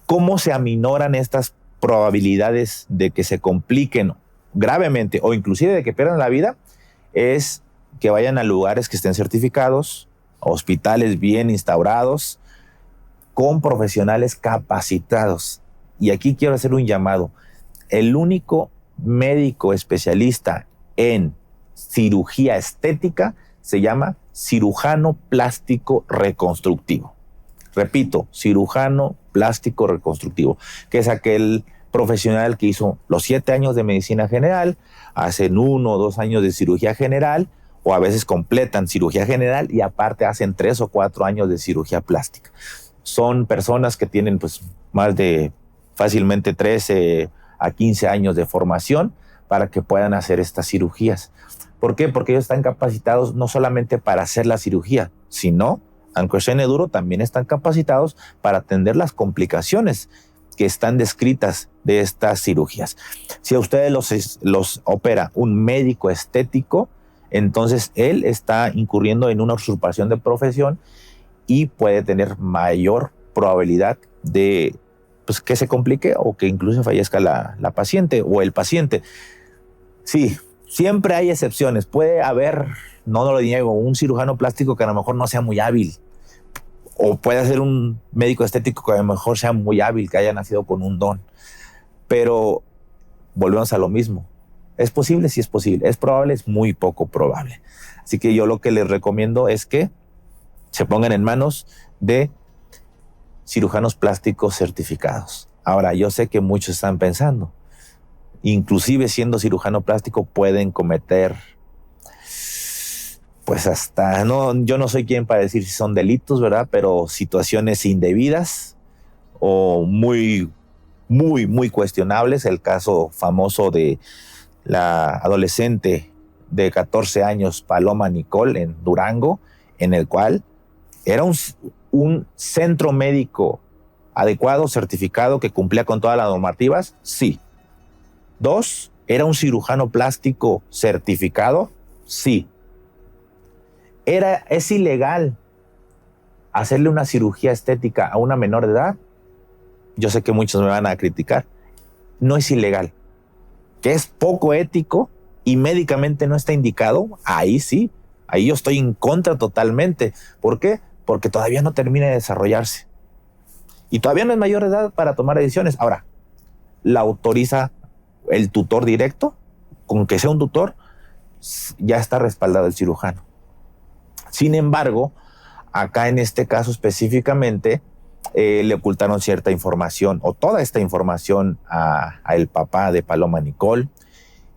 ¿cómo se aminoran estas probabilidades de que se compliquen gravemente o inclusive de que pierdan la vida? Es que vayan a lugares que estén certificados, hospitales bien instaurados, con profesionales capacitados. Y aquí quiero hacer un llamado. El único médico especialista en cirugía estética se llama cirujano plástico reconstructivo. Repito, cirujano plástico reconstructivo, que es aquel profesional que hizo los 7 años de medicina general, hacen 1 o 2 años de cirugía general, o a veces completan cirugía general y aparte hacen 3 o 4 años de cirugía plástica. Son personas que tienen pues más de fácilmente 13 a 15 años de formación para que puedan hacer estas cirugías. ¿Por qué? Porque ellos están capacitados no solamente para hacer la cirugía, sino, aunque suene duro, también están capacitados para atender las complicaciones que están descritas de estas cirugías. Si a ustedes los opera un médico estético, entonces él está incurriendo en una usurpación de profesión y puede tener mayor probabilidad de pues, que se complique o que incluso fallezca la paciente o el paciente. Sí, siempre hay excepciones. Puede haber, no lo niego, un cirujano plástico que a lo mejor no sea muy hábil, o puede ser un médico estético que a lo mejor sea muy hábil, que haya nacido con un don. Pero volvemos a lo mismo. ¿Es posible? Sí es posible. ¿Es probable? Es muy poco probable. Así que yo lo que les recomiendo es que se pongan en manos de cirujanos plásticos certificados. Ahora, yo sé que muchos están pensando, inclusive siendo cirujano plástico pueden cometer, pues hasta, no, yo no soy quien para decir si son delitos, ¿verdad? Pero situaciones indebidas o muy cuestionables. El caso famoso de la adolescente de 14 años, Paloma Nicole, en Durango, en el cual era un centro médico adecuado, certificado, que cumplía con todas las normativas, sí. 2, era un cirujano plástico certificado, sí. ¿Es ilegal hacerle una cirugía estética a una menor de edad? Yo sé que muchos me van a criticar. No es ilegal. Que es poco ético y médicamente no está indicado, ahí sí. Ahí yo estoy en contra totalmente. ¿Por qué? Porque todavía no termina de desarrollarse. Y todavía no es mayor de edad para tomar decisiones. Ahora, la autoriza el tutor directo. Con que sea un tutor, ya está respaldado el cirujano. Sin embargo, acá en este caso específicamente, le ocultaron cierta información o toda esta información al papá de Paloma Nicole.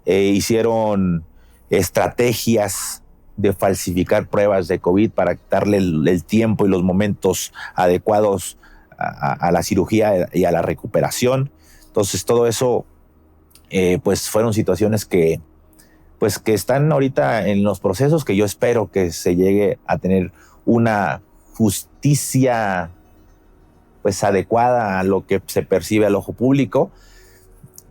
Hicieron estrategias de falsificar pruebas de COVID para darle el tiempo y los momentos adecuados a la cirugía y a la recuperación. Entonces todo eso pues fueron situaciones que están ahorita en los procesos, que yo espero que se llegue a tener una justicia pues adecuada a lo que se percibe al ojo público,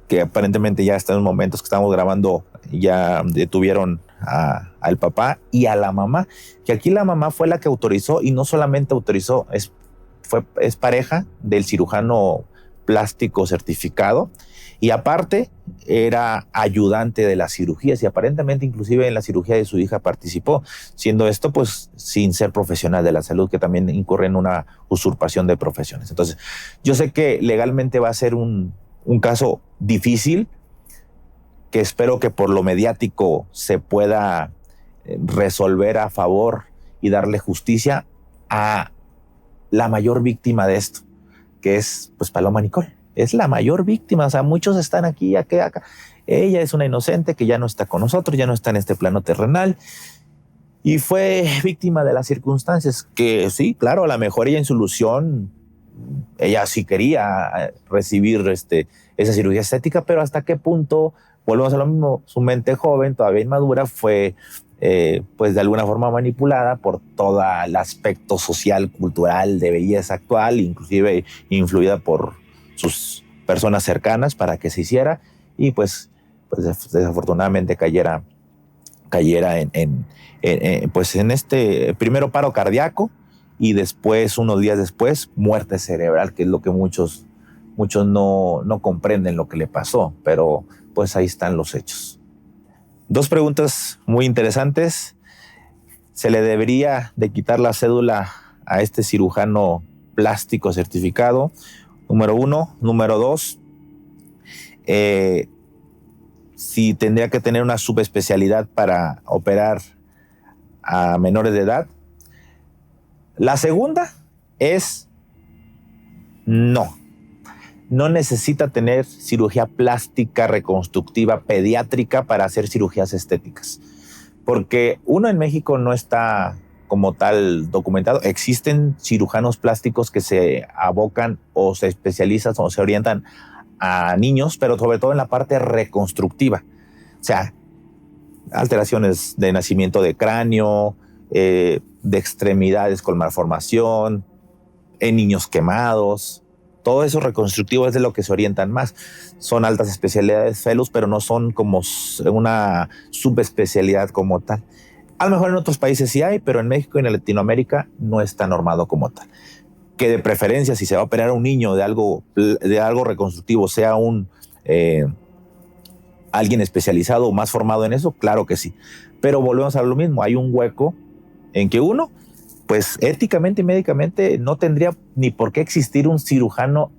que aparentemente ya hasta en los momentos que estamos grabando ya detuvieron al papá y a la mamá, que aquí la mamá fue la que autorizó, y no solamente autorizó, es pareja del cirujano plástico certificado, y aparte era ayudante de las cirugías, y aparentemente inclusive en la cirugía de su hija participó, siendo esto pues sin ser profesional de la salud, que también incurre en una usurpación de profesiones. Entonces yo sé que legalmente va a ser un caso difícil, que espero que por lo mediático se pueda resolver a favor y darle justicia a la mayor víctima de esto, que es pues Paloma Nicole. Es la mayor víctima. O sea, muchos están aquí, acá. Ella es una inocente que ya no está con nosotros, ya no está en este plano terrenal, y fue víctima de las circunstancias. Que sí, claro, a lo mejor ella en su ilusión, ella sí quería recibir esa cirugía estética, pero hasta qué punto, volvemos a lo mismo, su mente joven, todavía inmadura, fue pues de alguna forma manipulada por todo el aspecto social, cultural, de belleza actual, inclusive influida por sus personas cercanas para que se hiciera, y pues desafortunadamente cayera en este primero paro cardíaco, y después, unos días después, muerte cerebral, que es lo que muchos no comprenden lo que le pasó, pero pues ahí están los hechos. 2 preguntas muy interesantes. ¿Se le debería de quitar la cédula a este cirujano plástico certificado? Número 1. Número 2, si tendría que tener una subespecialidad para operar a menores de edad. La segunda es no necesita tener cirugía plástica reconstructiva pediátrica para hacer cirugías estéticas, porque uno, en México no está como tal documentado. Existen cirujanos plásticos que se abocan o se especializan o se orientan a niños, pero sobre todo en la parte reconstructiva, o sea, alteraciones de nacimiento de cráneo, de extremidades con malformación, en niños quemados. Todo eso reconstructivo es de lo que se orientan más. Son altas especialidades felus, pero no son como una subespecialidad como tal. A lo mejor en otros países sí hay, pero en México y en Latinoamérica no está normado como tal. Que de preferencia, si se va a operar a un niño de algo reconstructivo, sea alguien especializado o más formado en eso, claro que sí. Pero volvemos a lo mismo, hay un hueco en que uno, pues éticamente y médicamente, no tendría ni por qué existir un cirujano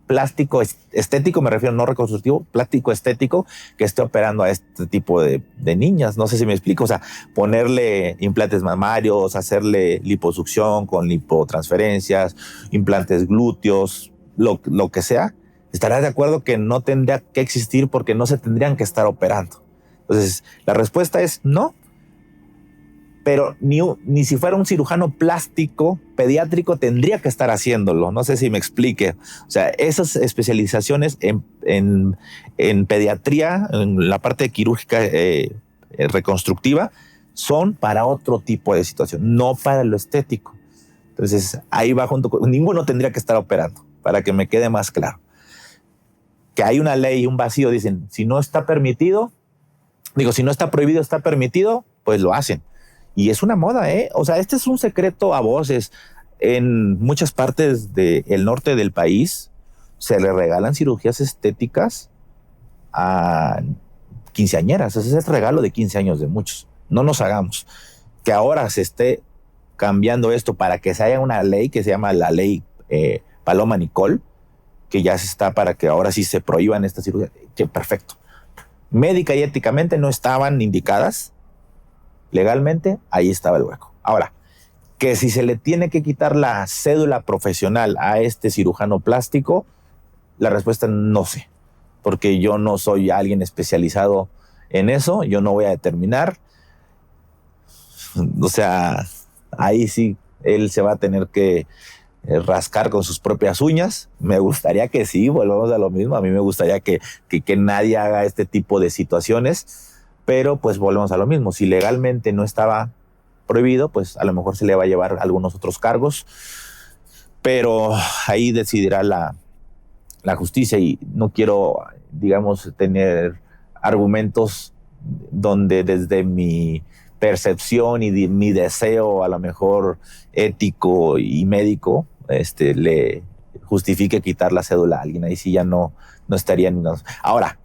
plástico estético, me refiero no reconstructivo, plástico estético que esté operando a este tipo de niñas. No sé si me explico. O sea, ponerle implantes mamarios, hacerle liposucción con lipotransferencias, implantes glúteos, lo que sea. ¿Estarás de acuerdo que no tendría que existir porque no se tendrían que estar operando? Entonces, la respuesta es no. Pero ni si fuera un cirujano plástico pediátrico tendría que estar haciéndolo. No sé si me explique. O sea, esas especializaciones en pediatría, en la parte quirúrgica reconstructiva, son para otro tipo de situación, no para lo estético. Entonces, ahí va junto con... Ninguno tendría que estar operando, para que me quede más claro. Que hay una ley y un vacío, dicen, si no está permitido, si no está prohibido, está permitido, pues lo hacen. Y es una moda, ¿eh? O sea, este es un secreto a voces. En muchas partes del norte del país se le regalan cirugías estéticas a quinceañeras. Ese es el regalo de 15 años de muchos. No nos hagamos. Que ahora se esté cambiando esto para que se haya una ley que se llama la ley Paloma Nicol, que ya se está para que ahora sí se prohíban estas cirugías. Que perfecto. Médica y éticamente no estaban indicadas. Legalmente, ahí estaba el hueco. Ahora, que si se le tiene que quitar la cédula profesional a este cirujano plástico, la respuesta no sé, porque yo no soy alguien especializado en eso, yo no voy a determinar. O sea, ahí sí, él se va a tener que rascar con sus propias uñas. Me gustaría que sí, volvamos a lo mismo. A mí me gustaría que nadie haga este tipo de situaciones. Pero pues volvemos a lo mismo. Si legalmente no estaba prohibido, pues a lo mejor se le va a llevar algunos otros cargos. Pero ahí decidirá la justicia y no quiero, digamos, tener argumentos donde desde mi percepción y mi deseo a lo mejor ético y médico le justifique quitar la cédula a alguien. Ahí sí ya no estaría ni nada. Ahora,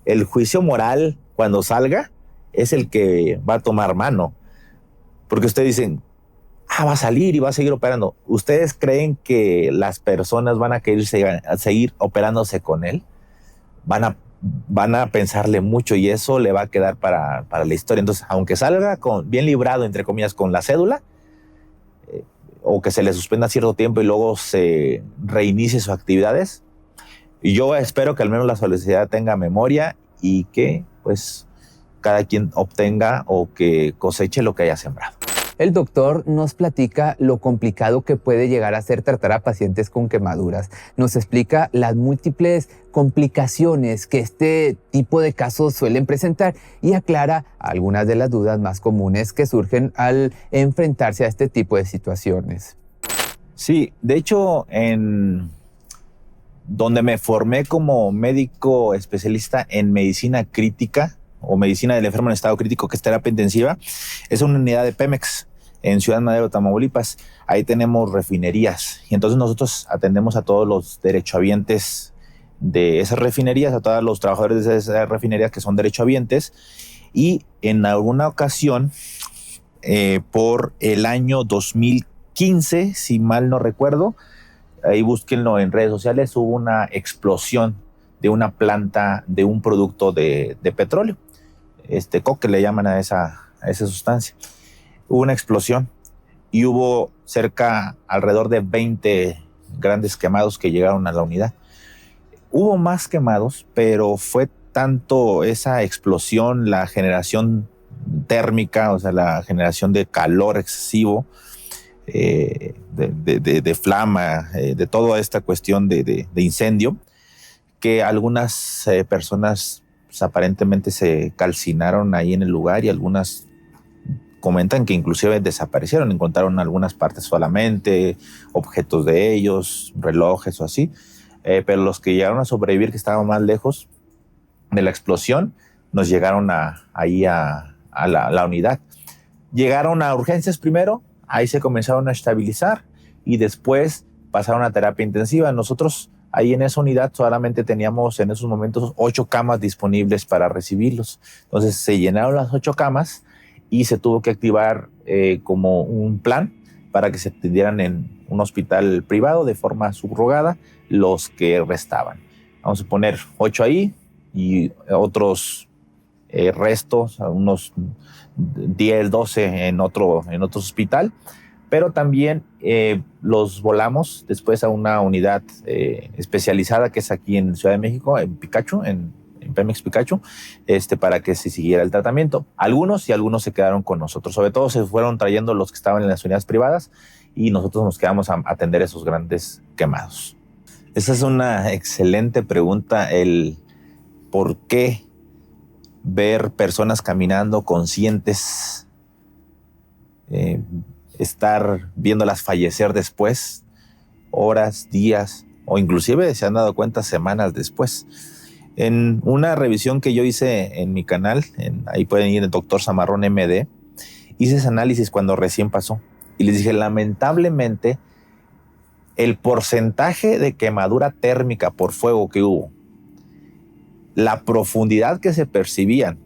el juicio moral cuando salga es el que va a tomar mano. Porque ustedes dicen, va a salir y va a seguir operando. ¿Ustedes creen que las personas van a querer seguir operándose con él? Van a pensarle mucho y eso le va a quedar para la historia. Entonces, aunque salga bien librado, entre comillas, con la cédula, o que se le suspenda cierto tiempo y luego se reinicie sus actividades, yo espero que al menos la sociedad tenga memoria y que pues cada quien obtenga o que coseche lo que haya sembrado. El doctor nos platica lo complicado que puede llegar a ser tratar a pacientes con quemaduras. Nos explica las múltiples complicaciones que este tipo de casos suelen presentar y aclara algunas de las dudas más comunes que surgen al enfrentarse a este tipo de situaciones. Sí, de hecho, donde me formé como médico especialista en medicina crítica o medicina del enfermo en estado crítico, que es terapia intensiva, es una unidad de Pemex en Ciudad Madero, Tamaulipas. Ahí tenemos refinerías y entonces nosotros atendemos a todos los derechohabientes de esas refinerías, a todos los trabajadores de esas refinerías que son derechohabientes. Y en alguna ocasión, por el año 2015, si mal no recuerdo, ahí búsquenlo en redes sociales, hubo una explosión de una planta de un producto de petróleo, coque le llaman a esa sustancia. Hubo una explosión y hubo alrededor de 20 grandes quemados que llegaron a la unidad. Hubo más quemados, pero fue tanto esa explosión, la generación térmica, o sea, la generación de calor excesivo, de flama, de toda esta cuestión de incendio, que algunas personas pues, aparentemente se calcinaron ahí en el lugar y algunas comentan que inclusive desaparecieron, encontraron algunas partes solamente, objetos de ellos, relojes o así, pero los que llegaron a sobrevivir, que estaban más lejos de la explosión, nos llegaron ahí a la unidad. Llegaron a urgencias primero, ahí se comenzaron a estabilizar y después pasaron a terapia intensiva. Nosotros ahí en esa unidad solamente teníamos en esos momentos 8 camas disponibles para recibirlos. Entonces se llenaron las 8 camas y se tuvo que activar como un plan para que se atendieran en un hospital privado de forma subrogada los que restaban. Vamos a poner 8 ahí y otros restos, unos 10, 12 en otro hospital, pero también los volamos después a una unidad especializada que es aquí en Ciudad de México, en Picacho, en Pemex Picacho, para que se siguiera el tratamiento. Algunos se quedaron con nosotros, sobre todo se fueron trayendo los que estaban en las unidades privadas y nosotros nos quedamos a atender esos grandes quemados. Esa es una excelente pregunta, el por qué ver personas caminando conscientes, estar viéndolas fallecer después, horas, días o inclusive se han dado cuenta semanas después. En una revisión que yo hice en mi canal, ahí pueden ir el Dr. Zamarrón MD, hice ese análisis cuando recién pasó y les dije, lamentablemente, el porcentaje de quemadura térmica por fuego que hubo, la profundidad que se percibían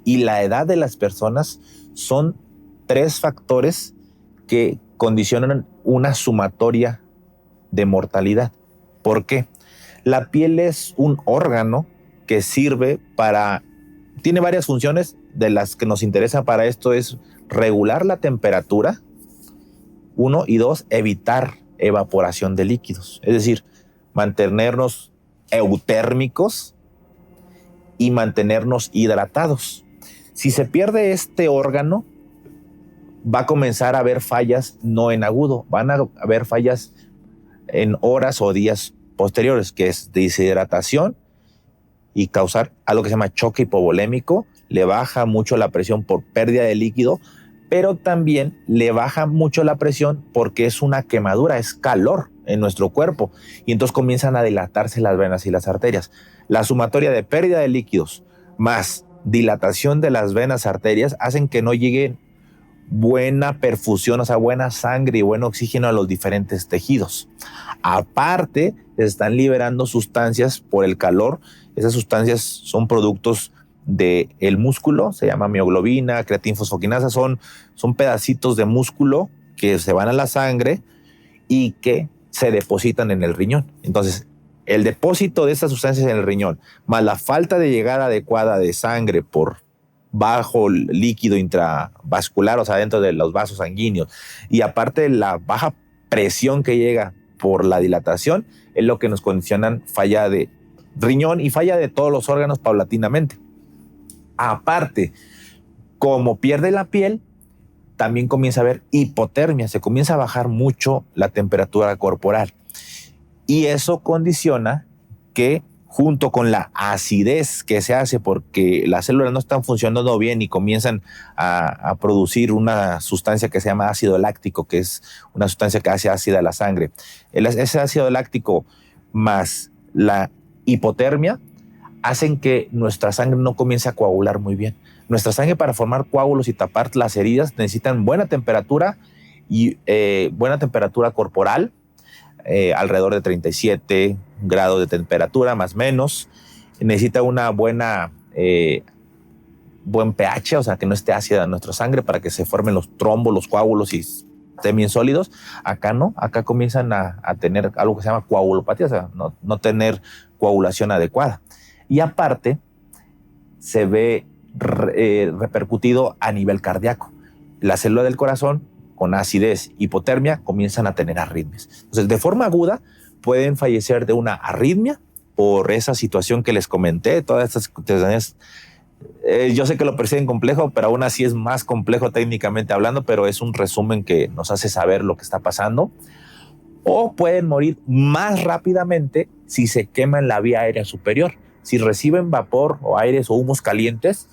y la edad de las personas son 3 factores que condicionan una sumatoria de mortalidad. ¿Por qué? La piel es un órgano que sirve tiene varias funciones, de las que nos interesa para esto es regular la temperatura, 1, y 2, evitar evaporación de líquidos, es decir, mantenernos eutérmicos y mantenernos hidratados. Si se pierde este órgano, va a comenzar a haber fallas no en agudo, van a haber fallas en horas o días posteriores, que es deshidratación y causar algo que se llama choque hipovolémico, le baja mucho la presión por pérdida de líquido, pero también le baja mucho la presión porque es una quemadura, es calor en nuestro cuerpo y entonces comienzan a dilatarse las venas y las arterias. La sumatoria de pérdida de líquidos más dilatación de las venas, arterias, hacen que no llegue buena perfusión, o sea, buena sangre y buen oxígeno a los diferentes tejidos. Aparte, se están liberando sustancias por el calor. Esas sustancias son productos del músculo, se llama mioglobina, creatinfosfoquinasa, son pedacitos de músculo que se van a la sangre y que se depositan en el riñón. Entonces, el depósito de estas sustancias en el riñón, más la falta de llegada adecuada de sangre por bajo líquido intravascular, o sea, dentro de los vasos sanguíneos, y aparte la baja presión que llega por la dilatación, es lo que nos condicionan falla de riñón y falla de todos los órganos paulatinamente. Aparte, como pierde la piel, también comienza a haber hipotermia, se comienza a bajar mucho la temperatura corporal. Y eso condiciona que, junto con la acidez que se hace porque las células no están funcionando bien y comienzan a producir una sustancia que se llama ácido láctico, que es una sustancia que hace ácida la sangre. Ese ácido láctico más la hipotermia hacen que nuestra sangre no comience a coagular muy bien. Nuestra sangre, para formar coágulos y tapar las heridas, necesitan buena temperatura y buena temperatura corporal, alrededor de 37 grados de temperatura, más o menos. Necesita una buen pH, o sea, que no esté ácida nuestra sangre para que se formen los trombos, los coágulos y estén bien sólidos. Acá no, acá comienzan a tener algo que se llama coagulopatía, o sea, no tener coagulación adecuada. Y aparte, se ve repercutido a nivel cardíaco. La célula del corazón, con acidez, hipotermia, comienzan a tener arritmias. Entonces, de forma aguda, pueden fallecer de una arritmia por esa situación que les comenté, todas estas situaciones. Yo sé que lo perciben complejo, pero aún así es más complejo técnicamente hablando, pero es un resumen que nos hace saber lo que está pasando. O pueden morir más rápidamente si se quema en la vía aérea superior. Si reciben vapor o aires o humos calientes,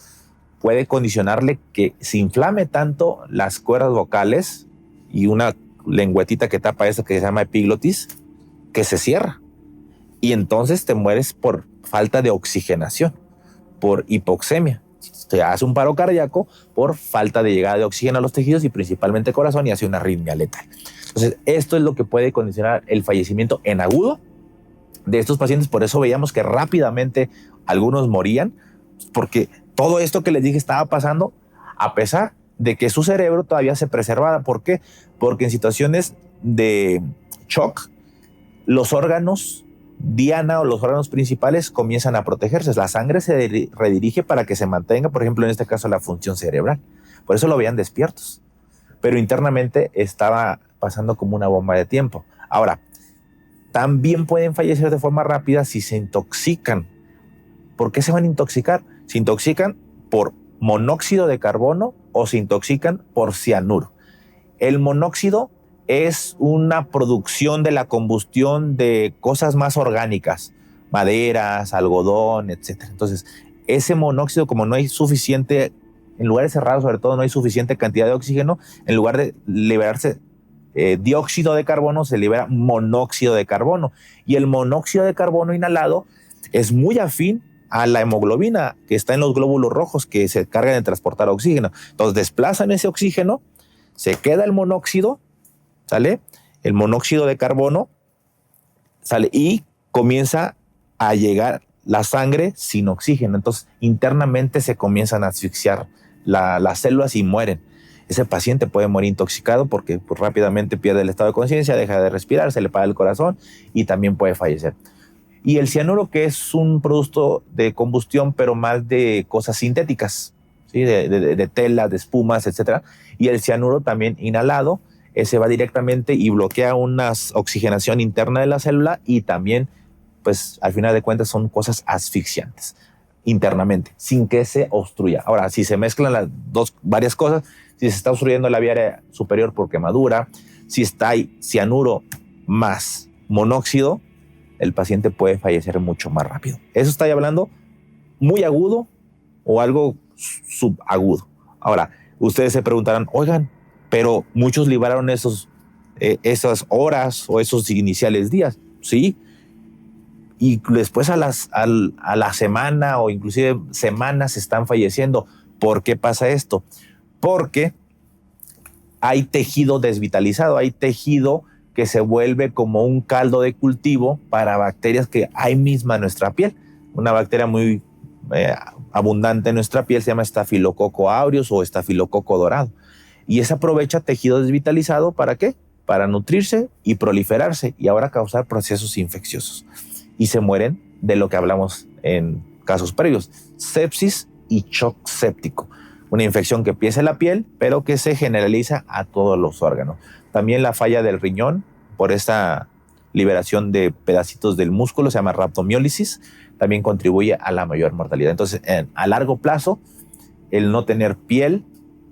puede condicionarle que se inflame tanto las cuerdas vocales y una lengüetita que tapa esa que se llama epiglotis, que se cierra. Y entonces te mueres por falta de oxigenación, por hipoxemia. Se hace un paro cardíaco por falta de llegada de oxígeno a los tejidos y principalmente corazón, y hace una arritmia letal. Entonces, esto es lo que puede condicionar el fallecimiento en agudo de estos pacientes. Por eso veíamos que rápidamente algunos morían, porque todo esto que les dije estaba pasando a pesar de que su cerebro todavía se preservaba. ¿Por qué? Porque en situaciones de shock, los órganos diana o los órganos principales comienzan a protegerse. La sangre se redirige para que se mantenga, por ejemplo, en este caso, la función cerebral. Por eso lo veían despiertos. Pero internamente estaba pasando como una bomba de tiempo. Ahora, también pueden fallecer de forma rápida si se intoxican. ¿Por qué se van a intoxicar? Se intoxican por monóxido de carbono o se intoxican por cianuro. El monóxido es una producción de la combustión de cosas más orgánicas, maderas, algodón, etc. Entonces, ese monóxido, como no hay suficiente, en lugares cerrados sobre todo, no hay suficiente cantidad de oxígeno, en lugar de liberarse dióxido de carbono, se libera monóxido de carbono. Y el monóxido de carbono inhalado es muy afín a la hemoglobina que está en los glóbulos rojos que se cargan de transportar oxígeno. Entonces desplazan ese oxígeno, se queda el monóxido, ¿sale? El monóxido de carbono, ¿sale? Y comienza a llegar la sangre sin oxígeno. Entonces internamente se comienzan a asfixiar las células y mueren. Ese paciente puede morir intoxicado porque pues, rápidamente pierde el estado de conciencia, deja de respirar, se le para el corazón y también puede fallecer. Y el cianuro, que es un producto de combustión, pero más de cosas sintéticas, ¿sí? de telas, de espumas, etc. Y el cianuro también inhalado, ese va directamente y bloquea una oxigenación interna de la célula y también, pues al final de cuentas, son cosas asfixiantes internamente, sin que se obstruya. Ahora, si se mezclan varias cosas, si se está obstruyendo la vía aérea superior por quemadura, si está ahí cianuro más monóxido, el paciente puede fallecer mucho más rápido. Eso está hablando muy agudo o algo subagudo. Ahora, ustedes se preguntarán, oigan, pero muchos libraron esas horas o esos iniciales días. Sí. Y después a la semana o inclusive semanas están falleciendo. ¿Por qué pasa esto? Porque hay tejido desvitalizado, hay tejido que se vuelve como un caldo de cultivo para bacterias que hay misma en nuestra piel. Una bacteria muy abundante en nuestra piel se llama Staphylococcus aureus o estafilococo dorado. Y esa aprovecha tejido desvitalizado, ¿para qué? Para nutrirse y proliferarse y ahora causar procesos infecciosos. Y se mueren de lo que hablamos en casos previos, sepsis y shock séptico. Una infección que empieza en la piel, pero que se generaliza a todos los órganos. También la falla del riñón, por esta liberación de pedacitos del músculo, se llama rhabdomiólisis, también contribuye a la mayor mortalidad. Entonces, a largo plazo, el no tener piel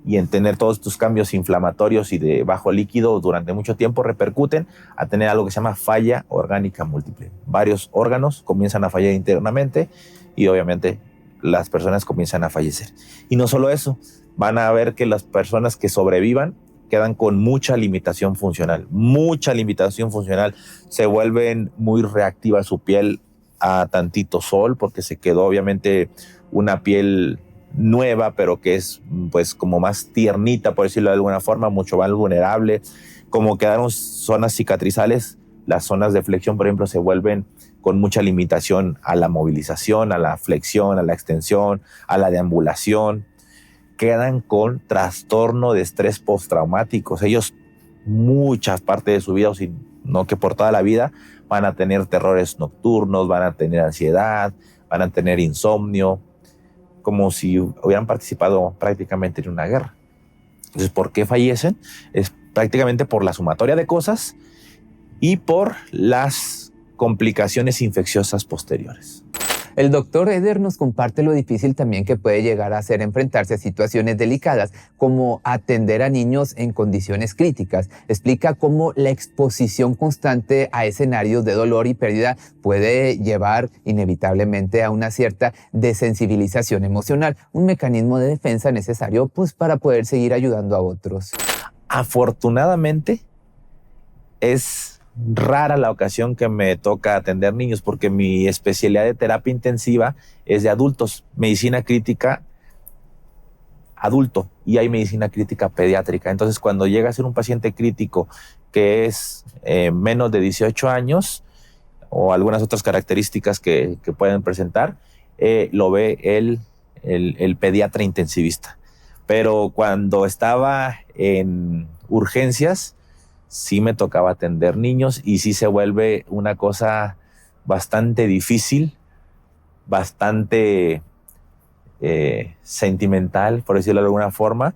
y en tener todos estos cambios inflamatorios y de bajo líquido durante mucho tiempo repercuten a tener algo que se llama falla orgánica múltiple. Varios órganos comienzan a fallar internamente y obviamente las personas comienzan a fallecer. Y no solo eso, van a ver que las personas que sobrevivan quedan con mucha limitación funcional, se vuelven muy reactiva su piel a tantito sol porque se quedó obviamente una piel nueva, pero que es pues como más tiernita, por decirlo de alguna forma, mucho más vulnerable. Como quedaron zonas cicatrizales, las zonas de flexión, por ejemplo, se vuelven con mucha limitación a la movilización, a la flexión, a la extensión, a la deambulación. Quedan con trastorno de estrés postraumático. Ellos muchas partes de su vida, o si no que por toda la vida, van a tener terrores nocturnos, van a tener ansiedad, van a tener insomnio, como si hubieran participado prácticamente en una guerra. Entonces, ¿por qué fallecen? Es prácticamente por la sumatoria de cosas y por las complicaciones infecciosas posteriores. El doctor Eder nos comparte lo difícil también que puede llegar a ser enfrentarse a situaciones delicadas, como atender a niños en condiciones críticas. Explica cómo la exposición constante a escenarios de dolor y pérdida puede llevar inevitablemente a una cierta desensibilización emocional, un mecanismo de defensa necesario pues, para poder seguir ayudando a otros. Afortunadamente, es rara la ocasión que me toca atender niños porque mi especialidad de terapia intensiva es de adultos, medicina crítica adulto y hay medicina crítica pediátrica. Entonces, cuando llega a ser un paciente crítico que es menos de 18 años o algunas otras características que pueden presentar, lo ve el pediatra intensivista. Pero cuando estaba en urgencias, sí me tocaba atender niños y sí se vuelve una cosa bastante difícil, bastante sentimental, por decirlo de alguna forma,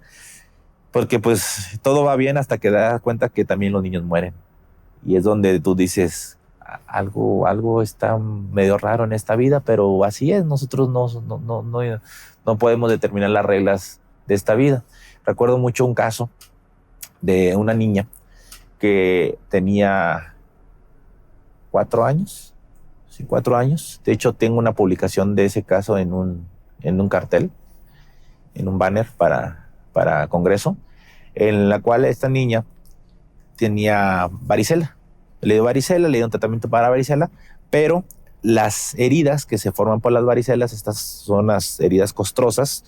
porque pues todo va bien hasta que te das cuenta que también los niños mueren. Y es donde tú dices, algo está medio raro en esta vida, pero así es, nosotros no podemos determinar las reglas de esta vida. Recuerdo mucho un caso de una niña que tenía 4 años, sí, 4 años. De hecho, tengo una publicación de ese caso en un cartel, en un banner para Congreso, en la cual esta niña tenía varicela. Le dio varicela, le dio un tratamiento para varicela, pero las heridas que se forman por las varicelas, estas son las heridas costrosas,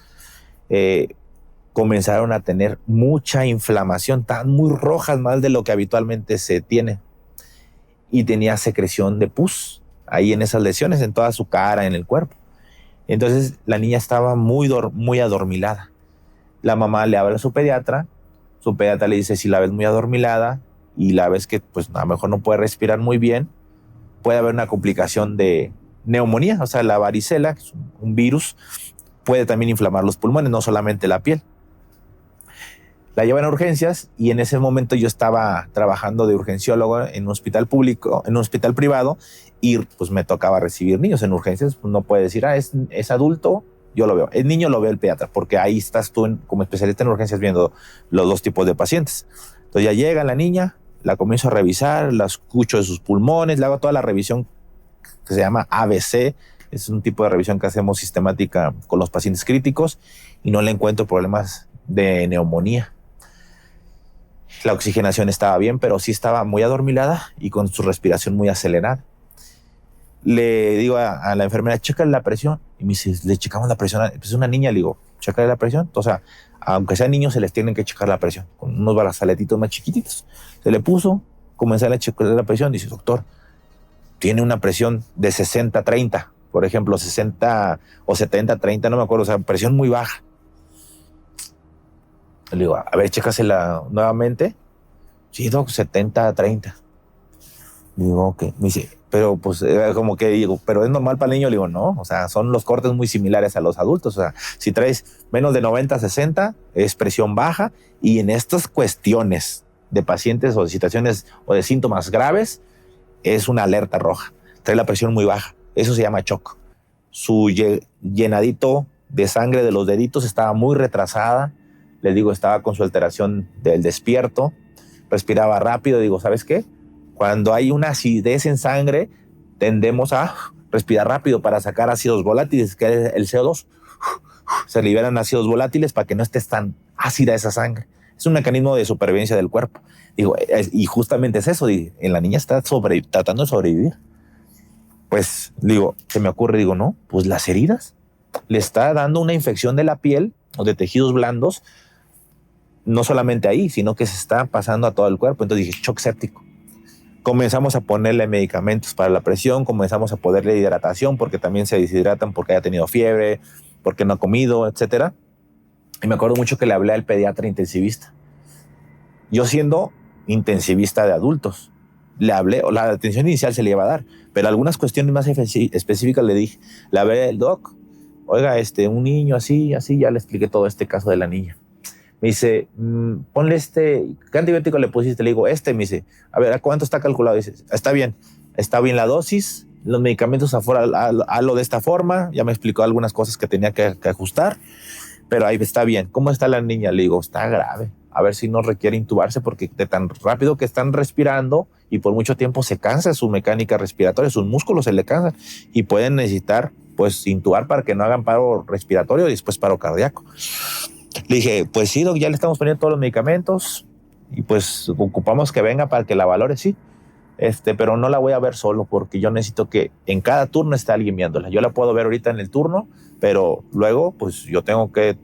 comenzaron a tener mucha inflamación, estaban muy rojas, más de lo que habitualmente se tiene. Y tenía secreción de pus ahí en esas lesiones, en toda su cara, en el cuerpo. Entonces la niña estaba muy adormilada. La mamá le habla a su pediatra le dice, si la ves muy adormilada y la ves que pues a lo mejor no puede respirar muy bien, puede haber una complicación de neumonía, o sea, la varicela, que es un virus, puede también inflamar los pulmones, no solamente la piel. La llevan a urgencias y en ese momento yo estaba trabajando de urgenciólogo en un hospital público, en un hospital privado, y pues me tocaba recibir niños en urgencias. Pues no puede decir, es adulto, yo lo veo. El niño lo ve el pediatra, porque ahí estás tú como especialista en urgencias viendo los dos tipos de pacientes. Entonces ya llega la niña, la comienzo a revisar, la escucho de sus pulmones, le hago toda la revisión que se llama ABC. Es un tipo de revisión que hacemos sistemática con los pacientes críticos y no le encuentro problemas de neumonía. La oxigenación estaba bien, pero sí estaba muy adormilada y con su respiración muy acelerada. Le digo a la enfermera, chécale la presión. Y me dice, le checamos la presión. Pues es una niña, le digo, chécale la presión. O sea, aunque sean niños, se les tienen que checar la presión con unos brazaletitos más chiquititos. Se le puso, comencé a checar la presión. Dice, doctor, tiene una presión de 60-30, por ejemplo, 60 o 70-30, no me acuerdo, o sea, presión muy baja. Le digo, a ver, chécasela nuevamente. Sí, doc, 70-30. Digo, ok. Me dice, pero pues como que digo, pero es normal para el niño. Le digo, no, o sea, son los cortes muy similares a los adultos. O sea, si traes menos de 90-60, es presión baja. Y en estas cuestiones de pacientes o de situaciones o de síntomas graves, es una alerta roja. Trae la presión muy baja. Eso se llama shock. Su llenadito de sangre de los deditos estaba muy retrasada. Les digo, estaba con su alteración del despierto, respiraba rápido. Digo, ¿sabes qué? Cuando hay una acidez en sangre, tendemos a respirar rápido para sacar ácidos volátiles, que es el CO2. Se liberan ácidos volátiles para que no esté tan ácida esa sangre. Es un mecanismo de supervivencia del cuerpo. Digo, y justamente es eso. En la niña está tratando de sobrevivir. Pues digo, se me ocurre, digo, no, pues las heridas. Le está dando una infección de la piel o de tejidos blandos, no solamente ahí, sino que se está pasando a todo el cuerpo. Entonces dije, shock séptico. Comenzamos a ponerle medicamentos para la presión, comenzamos a ponerle hidratación porque también se deshidratan porque haya tenido fiebre, porque no ha comido, etcétera. Y me acuerdo mucho que le hablé al pediatra intensivista. Yo siendo intensivista de adultos, le hablé, o la atención inicial se le iba a dar, pero algunas cuestiones más específicas le dije. Le hablé al doc, oiga, un niño así, ya le expliqué todo este caso de la niña. Me dice, ponle ¿qué antibiótico le pusiste? Le digo, me dice, a ver, ¿a cuánto está calculado? Dice, está bien la dosis, los medicamentos afuera, hazlo de esta forma. Ya me explicó algunas cosas que tenía que ajustar, pero ahí está bien. ¿Cómo está la niña? Le digo, está grave. A ver si no requiere intubarse porque de tan rápido que están respirando y por mucho tiempo se cansa su mecánica respiratoria, sus músculos se le cansan y pueden necesitar pues intubar para que no hagan paro respiratorio y después paro cardíaco. Le dije, pues sí, doc, ya le estamos poniendo todos los medicamentos y pues ocupamos que venga para que la valore, sí. Pero no la voy a ver solo porque yo necesito que en cada turno esté alguien viéndola. Yo la puedo ver ahorita en el turno, pero luego pues yo tengo que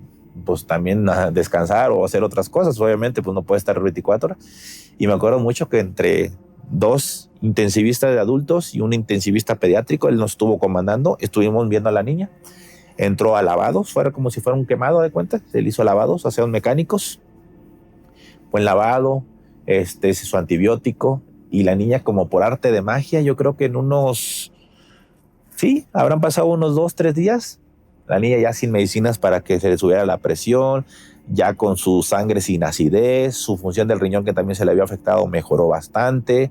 pues también descansar o hacer otras cosas. Obviamente pues no puede estar 24 horas. Y me acuerdo mucho que entre 2 intensivistas de adultos y un intensivista pediátrico, él nos estuvo comandando, estuvimos viendo a la niña. Entró a lavados, fuera como si fuera un quemado de cuenta. Se le hizo lavados, aseos mecánicos. Buen lavado, su antibiótico, y la niña, como por arte de magia, yo creo que en habrán pasado unos 2-3 días, la niña ya sin medicinas para que se le subiera la presión, ya con su sangre sin acidez, su función del riñón, que también se le había afectado, mejoró bastante.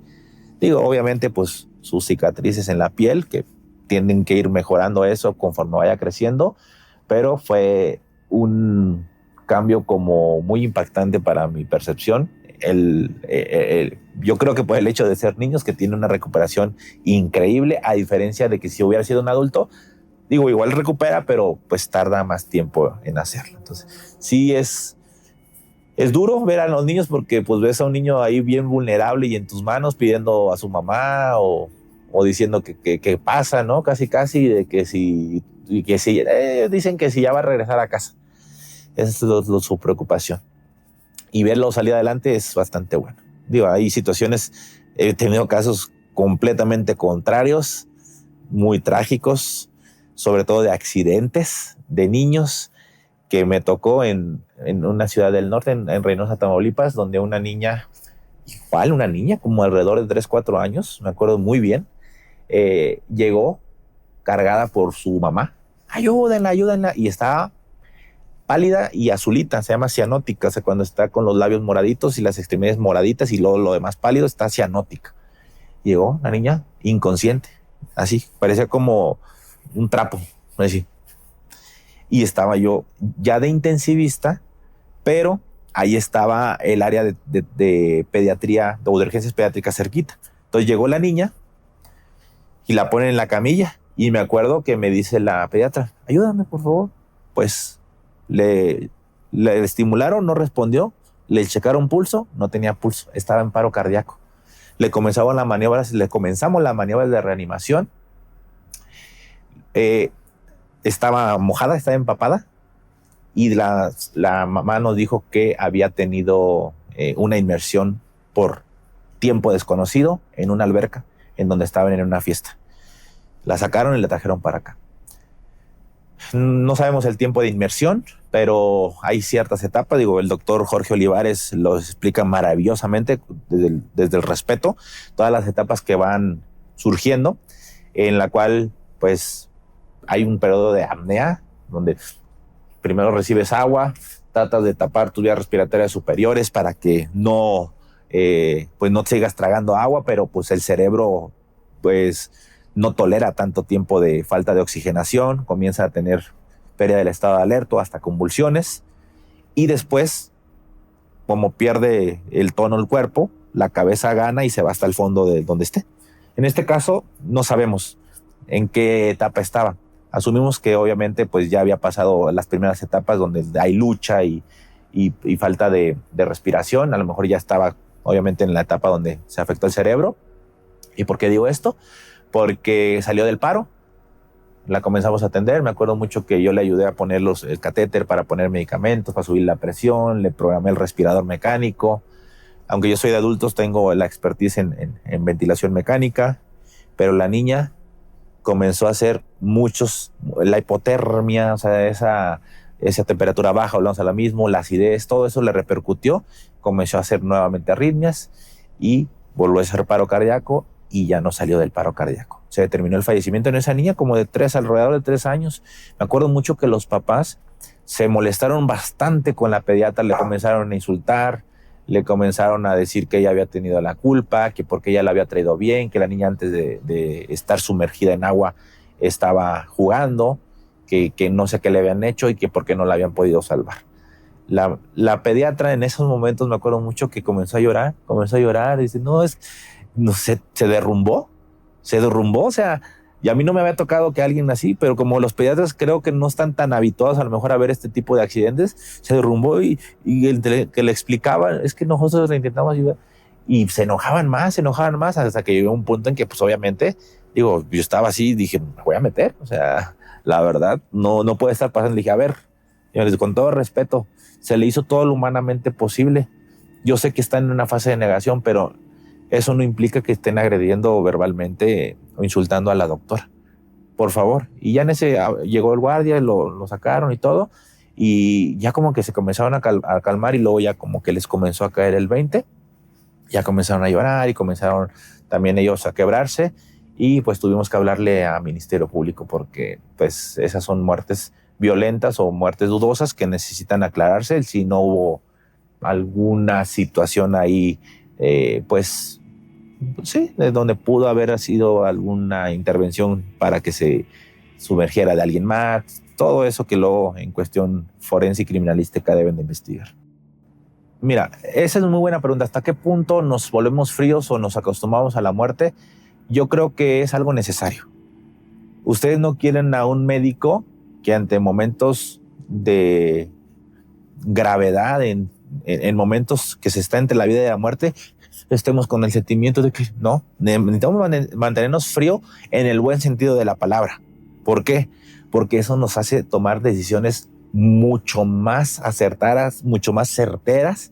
Digo, obviamente, pues sus cicatrices en la piel, que tienden que ir mejorando eso conforme vaya creciendo, pero fue un cambio como muy impactante para mi percepción. Yo creo que por el hecho de ser niños, que tiene una recuperación increíble, a diferencia de que si hubiera sido un adulto, digo, igual recupera, pero pues tarda más tiempo en hacerlo. Entonces, sí es duro ver a los niños, porque pues ves a un niño ahí bien vulnerable y en tus manos pidiendo a su mamá o diciendo que pasa, ¿no? Casi, de que si dicen que si ya va a regresar a casa. Esa es su preocupación. Y verlo salir adelante es bastante bueno. Digo, hay situaciones, he tenido casos completamente contrarios, muy trágicos, sobre todo de accidentes de niños, que me tocó en una ciudad del norte, en Reynosa, Tamaulipas, donde una niña como alrededor de 3-4 años, me acuerdo muy bien, llegó cargada por su mamá. Ayúdenla. Y estaba pálida y azulita, se llama cianótica, o sea, cuando está con los labios moraditos y las extremidades moraditas y luego lo demás pálido, está cianótica. Llegó la niña inconsciente, así, parecía como un trapo, así. Y estaba yo ya de intensivista, pero ahí estaba el área de pediatría o de urgencias pediátricas cerquita. Entonces llegó la niña y la ponen en la camilla, y me acuerdo que me dice la pediatra: ayúdame, por favor. Pues le estimularon, no respondió, le checaron pulso, no tenía pulso, estaba en paro cardíaco. Le comenzamos las maniobras de reanimación. Estaba mojada, estaba empapada, y la mamá nos dijo que había tenido una inmersión por tiempo desconocido en una alberca en donde estaban en una fiesta. La sacaron y la trajeron para acá. No sabemos el tiempo de inmersión, pero hay ciertas etapas. Digo, el doctor Jorge Olivares lo explica maravillosamente desde el respeto, todas las etapas que van surgiendo, en la cual pues hay un periodo de apnea, donde primero recibes agua, tratas de tapar tus vías respiratorias superiores para que no te sigas tragando agua, pero pues el cerebro pues no tolera tanto tiempo de falta de oxigenación, comienza a tener pérdida del estado de alerta, hasta convulsiones, y después, como pierde el tono el cuerpo, la cabeza gana y se va hasta el fondo de donde esté. En este caso, no sabemos en qué etapa estaba. Asumimos que obviamente pues ya había pasado las primeras etapas donde hay lucha y falta de respiración. A lo mejor ya estaba obviamente en la etapa donde se afectó el cerebro. ¿Y por qué digo esto? Porque salió del paro, la comenzamos a atender. Me acuerdo mucho que yo le ayudé a poner el catéter para poner medicamentos, para subir la presión, le programé el respirador mecánico. Aunque yo soy de adultos, tengo la expertise en ventilación mecánica, pero la niña comenzó a hacer la hipotermia, o sea, esa temperatura baja, hablamos a la misma, la acidez, todo eso le repercutió, comenzó a hacer nuevamente arritmias y volvió a hacer paro cardíaco, y ya no salió del paro cardíaco. Se determinó el fallecimiento en esa niña como alrededor de 3 años. Me acuerdo mucho que los papás se molestaron bastante con la pediatra, le comenzaron a insultar, le comenzaron a decir que ella había tenido la culpa, que porque ella la había traído bien, que la niña antes de estar sumergida en agua estaba jugando, que no sé qué le habían hecho y que por qué no la habían podido salvar. La pediatra en esos momentos me acuerdo mucho que comenzó a llorar, y dice, se derrumbó, o sea, y a mí no me había tocado que alguien así, pero como los pediatras creo que no están tan habituados a lo mejor a ver este tipo de accidentes, se derrumbó y el que le explicaba es que nosotros le intentamos ayudar, y se enojaban más, hasta que llegó un punto en que pues obviamente, digo, yo estaba así, dije, me voy a meter, o sea, la verdad, no puede estar pasando. Le dije, a ver, señores, con todo respeto, se le hizo todo lo humanamente posible. Yo sé que está en una fase de negación, pero eso no implica que estén agrediendo verbalmente o insultando a la doctora. Por favor. Y ya en ese llegó el guardia, lo sacaron y todo, y ya como que se comenzaron a calmar, y luego ya como que les comenzó a caer el 20, Ya comenzaron a llorar y comenzaron también ellos a quebrarse y pues tuvimos que hablarle a Ministerio Público porque pues esas son muertes violentas o muertes dudosas que necesitan aclararse si no hubo alguna situación ahí, pues sí, de donde pudo haber sido alguna intervención para que se sumergiera de alguien más, todo eso que luego en cuestión forense y criminalística deben de investigar. Mira, esa es muy buena pregunta. ¿Hasta qué punto nos volvemos fríos o nos acostumbramos a la muerte? Yo creo que es algo necesario. Ustedes no quieren a un médico que ante momentos de gravedad, en momentos que se está entre la vida y la muerte, estemos con el sentimiento de que no, necesitamos mantenernos frío en el buen sentido de la palabra. ¿Por qué? Porque eso nos hace tomar decisiones mucho más acertadas, mucho más certeras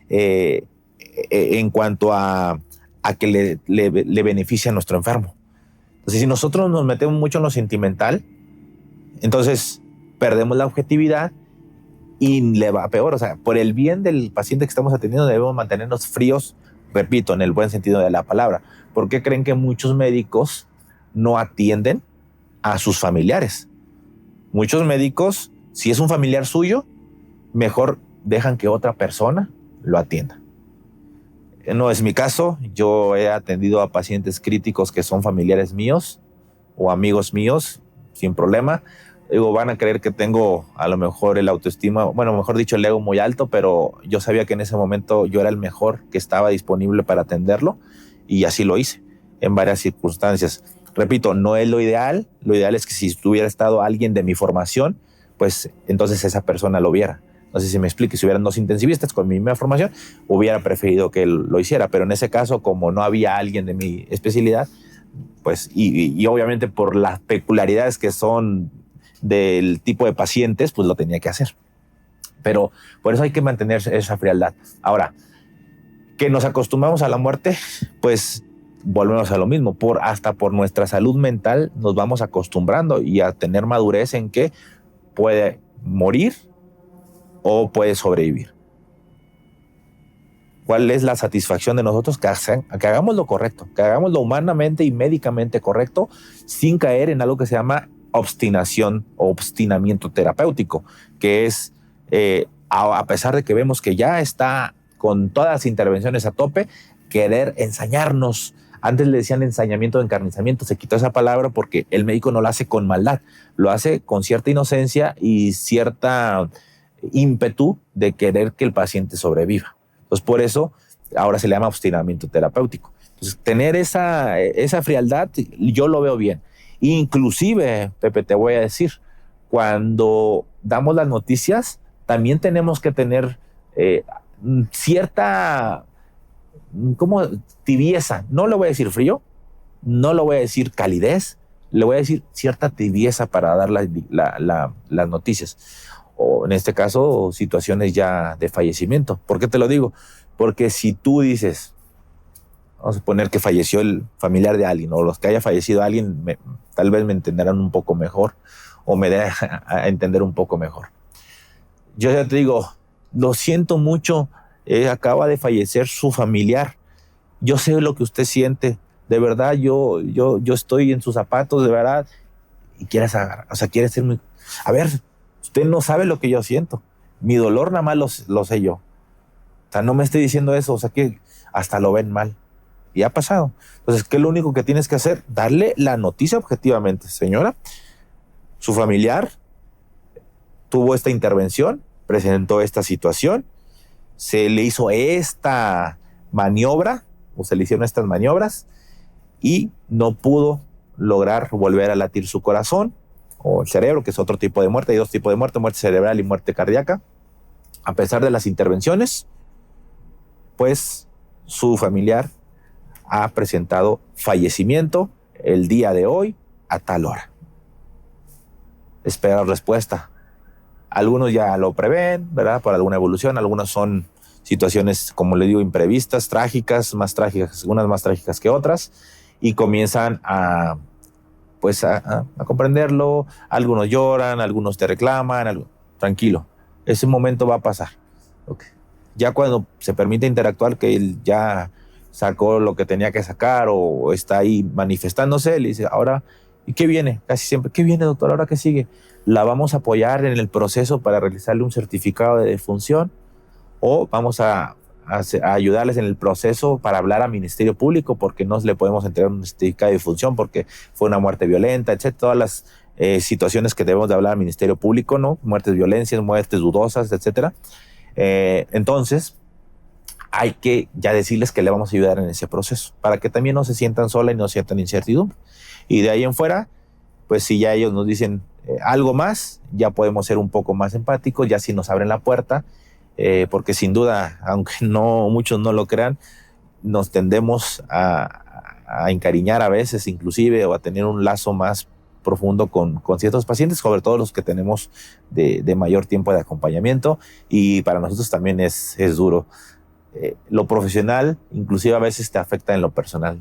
en cuanto a que le beneficia a nuestro enfermo. Entonces, si nosotros nos metemos mucho en lo sentimental, entonces perdemos la objetividad y le va peor. O sea, por el bien del paciente que estamos atendiendo debemos mantenernos fríos, repito, en el buen sentido de la palabra. ¿Por qué creen que muchos médicos no atienden a sus familiares? Muchos médicos, si es un familiar suyo, mejor dejan que otra persona lo atienda. No es mi caso. Yo he atendido a pacientes críticos que son familiares míos o amigos míos sin problema. Digo, van a creer que tengo a lo mejor el autoestima, bueno, mejor dicho, el ego muy alto, pero yo sabía que en ese momento yo era el mejor que estaba disponible para atenderlo y así lo hice en varias circunstancias. Repito, no es lo ideal es que si hubiera estado alguien de mi formación, pues entonces esa persona lo viera. No sé si me explique, si hubieran dos intensivistas con mi misma formación, hubiera preferido que él lo hiciera, pero en ese caso, como no había alguien de mi especialidad, pues, y obviamente por las peculiaridades que son del tipo de pacientes, pues lo tenía que hacer. Pero por eso hay que mantener esa frialdad. Ahora, que nos acostumbramos a la muerte, pues volvemos a lo mismo. Hasta por nuestra salud mental nos vamos acostumbrando y a tener madurez en que puede morir o puede sobrevivir. ¿Cuál es la satisfacción de nosotros? Que hagamos lo correcto, que hagamos lo humanamente y médicamente correcto sin caer en algo que se llama obstinación o obstinamiento terapéutico, que es, a pesar de que vemos que ya está con todas las intervenciones a tope, querer ensañarnos. Antes le decían ensañamiento, encarnizamiento, se quitó esa palabra porque el médico no lo hace con maldad, lo hace con cierta inocencia y cierta ímpetu de querer que el paciente sobreviva. Entonces, por eso ahora se le llama obstinamiento terapéutico. Entonces, tener esa frialdad, yo lo veo bien. Inclusive, Pepe, te voy a decir, cuando damos las noticias, también tenemos que tener cierta, como tibieza. No le voy a decir frío, no le voy a decir calidez, le voy a decir cierta tibieza para dar las noticias. O en este caso, situaciones ya de fallecimiento. ¿Por qué te lo digo? Porque si tú dices, vamos a suponer que falleció el familiar de alguien o los que haya fallecido alguien, tal vez me entenderán un poco mejor o me dé a entender un poco mejor. Yo ya te digo, lo siento mucho, acaba de fallecer su familiar. Yo sé lo que usted siente. De verdad, yo estoy en sus zapatos, de verdad. Y quieres agarrar, o sea, quieres ser muy... A ver, usted no sabe lo que yo siento. Mi dolor nada más lo sé yo. O sea, no me esté diciendo eso, o sea, que hasta lo ven mal. Y ha pasado. Entonces, ¿qué es lo único que tienes que hacer? Darle la noticia objetivamente. Señora, su familiar tuvo esta intervención, presentó esta situación, se le hizo esta maniobra, o se le hicieron estas maniobras, y no pudo lograr volver a latir su corazón o el cerebro, que es otro tipo de muerte. Hay dos tipos de muerte, muerte cerebral y muerte cardíaca. A pesar de las intervenciones, pues su familiar ha presentado fallecimiento el día de hoy a tal hora. Espera respuesta. Algunos ya lo prevén, ¿verdad? Por alguna evolución. Algunas son situaciones, como le digo, imprevistas, trágicas, más trágicas, unas más trágicas que otras, y comienzan a comprenderlo. Algunos lloran, algunos te reclaman, tranquilo, ese momento va a pasar. Okay. Ya cuando se permite interactuar, que él ya sacó lo que tenía que sacar o está ahí manifestándose, le dice, ahora, ¿y qué viene? Casi siempre, ¿qué viene, doctor? ¿Ahora qué sigue? La vamos a apoyar en el proceso para realizarle un certificado de defunción o vamos a ayudarles en el proceso para hablar a Ministerio Público porque no le podemos entregar un certificado de defunción porque fue una muerte violenta, etcétera. Todas las situaciones que debemos de hablar al Ministerio Público, ¿no? Muertes violencias, muertes dudosas, etcétera. Entonces, hay que ya decirles que le vamos a ayudar en ese proceso para que también no se sientan solas y no sientan incertidumbre. Y de ahí en fuera, pues si ya ellos nos dicen algo más, ya podemos ser un poco más empáticos, ya si nos abren la puerta, porque sin duda, aunque no muchos no lo crean, nos tendemos a encariñar a veces inclusive o a tener un lazo más profundo con ciertos pacientes, sobre todo los que tenemos de mayor tiempo de acompañamiento, y para nosotros también es duro. Lo profesional inclusive a veces te afecta en lo personal.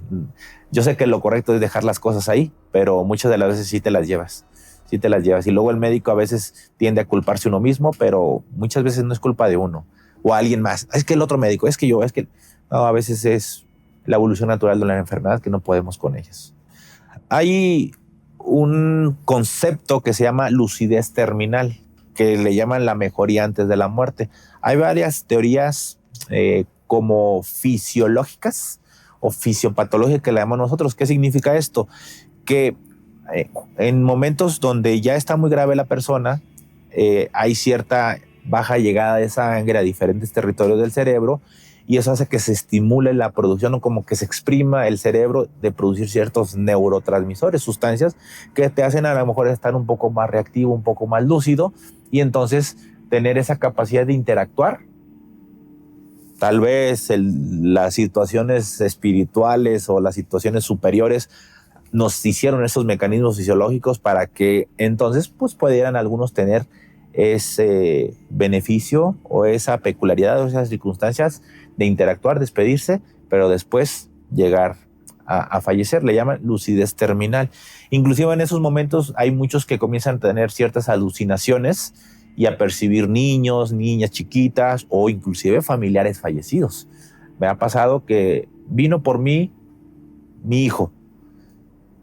Yo sé que lo correcto es dejar las cosas ahí, pero muchas de las veces sí te las llevas. Sí te las llevas. Y luego el médico a veces tiende a culparse uno mismo, pero muchas veces no es culpa de uno o alguien más. Es que el otro médico, es que yo, es que... No, a veces es la evolución natural de la enfermedad que no podemos con ellas. Hay un concepto que se llama lucidez terminal, que le llaman la mejoría antes de la muerte. Hay varias teorías como fisiológicas o fisiopatológicas que le llamamos nosotros. ¿Qué significa esto? Que en momentos donde ya está muy grave la persona, hay cierta baja llegada de sangre a diferentes territorios del cerebro y eso hace que se estimule la producción o como que se exprima el cerebro de producir ciertos neurotransmisores, sustancias que te hacen a lo mejor estar un poco más reactivo, un poco más lúcido y entonces tener esa capacidad de interactuar. Tal vez las situaciones espirituales o las situaciones superiores nos hicieron esos mecanismos fisiológicos para que entonces pues pudieran algunos tener ese beneficio o esa peculiaridad o esas circunstancias de interactuar, despedirse, pero después llegar a fallecer. Le llaman lucidez terminal. Inclusive en esos momentos hay muchos que comienzan a tener ciertas alucinaciones y a percibir niños, niñas chiquitas o inclusive familiares fallecidos. Me ha pasado que vino por mí mi hijo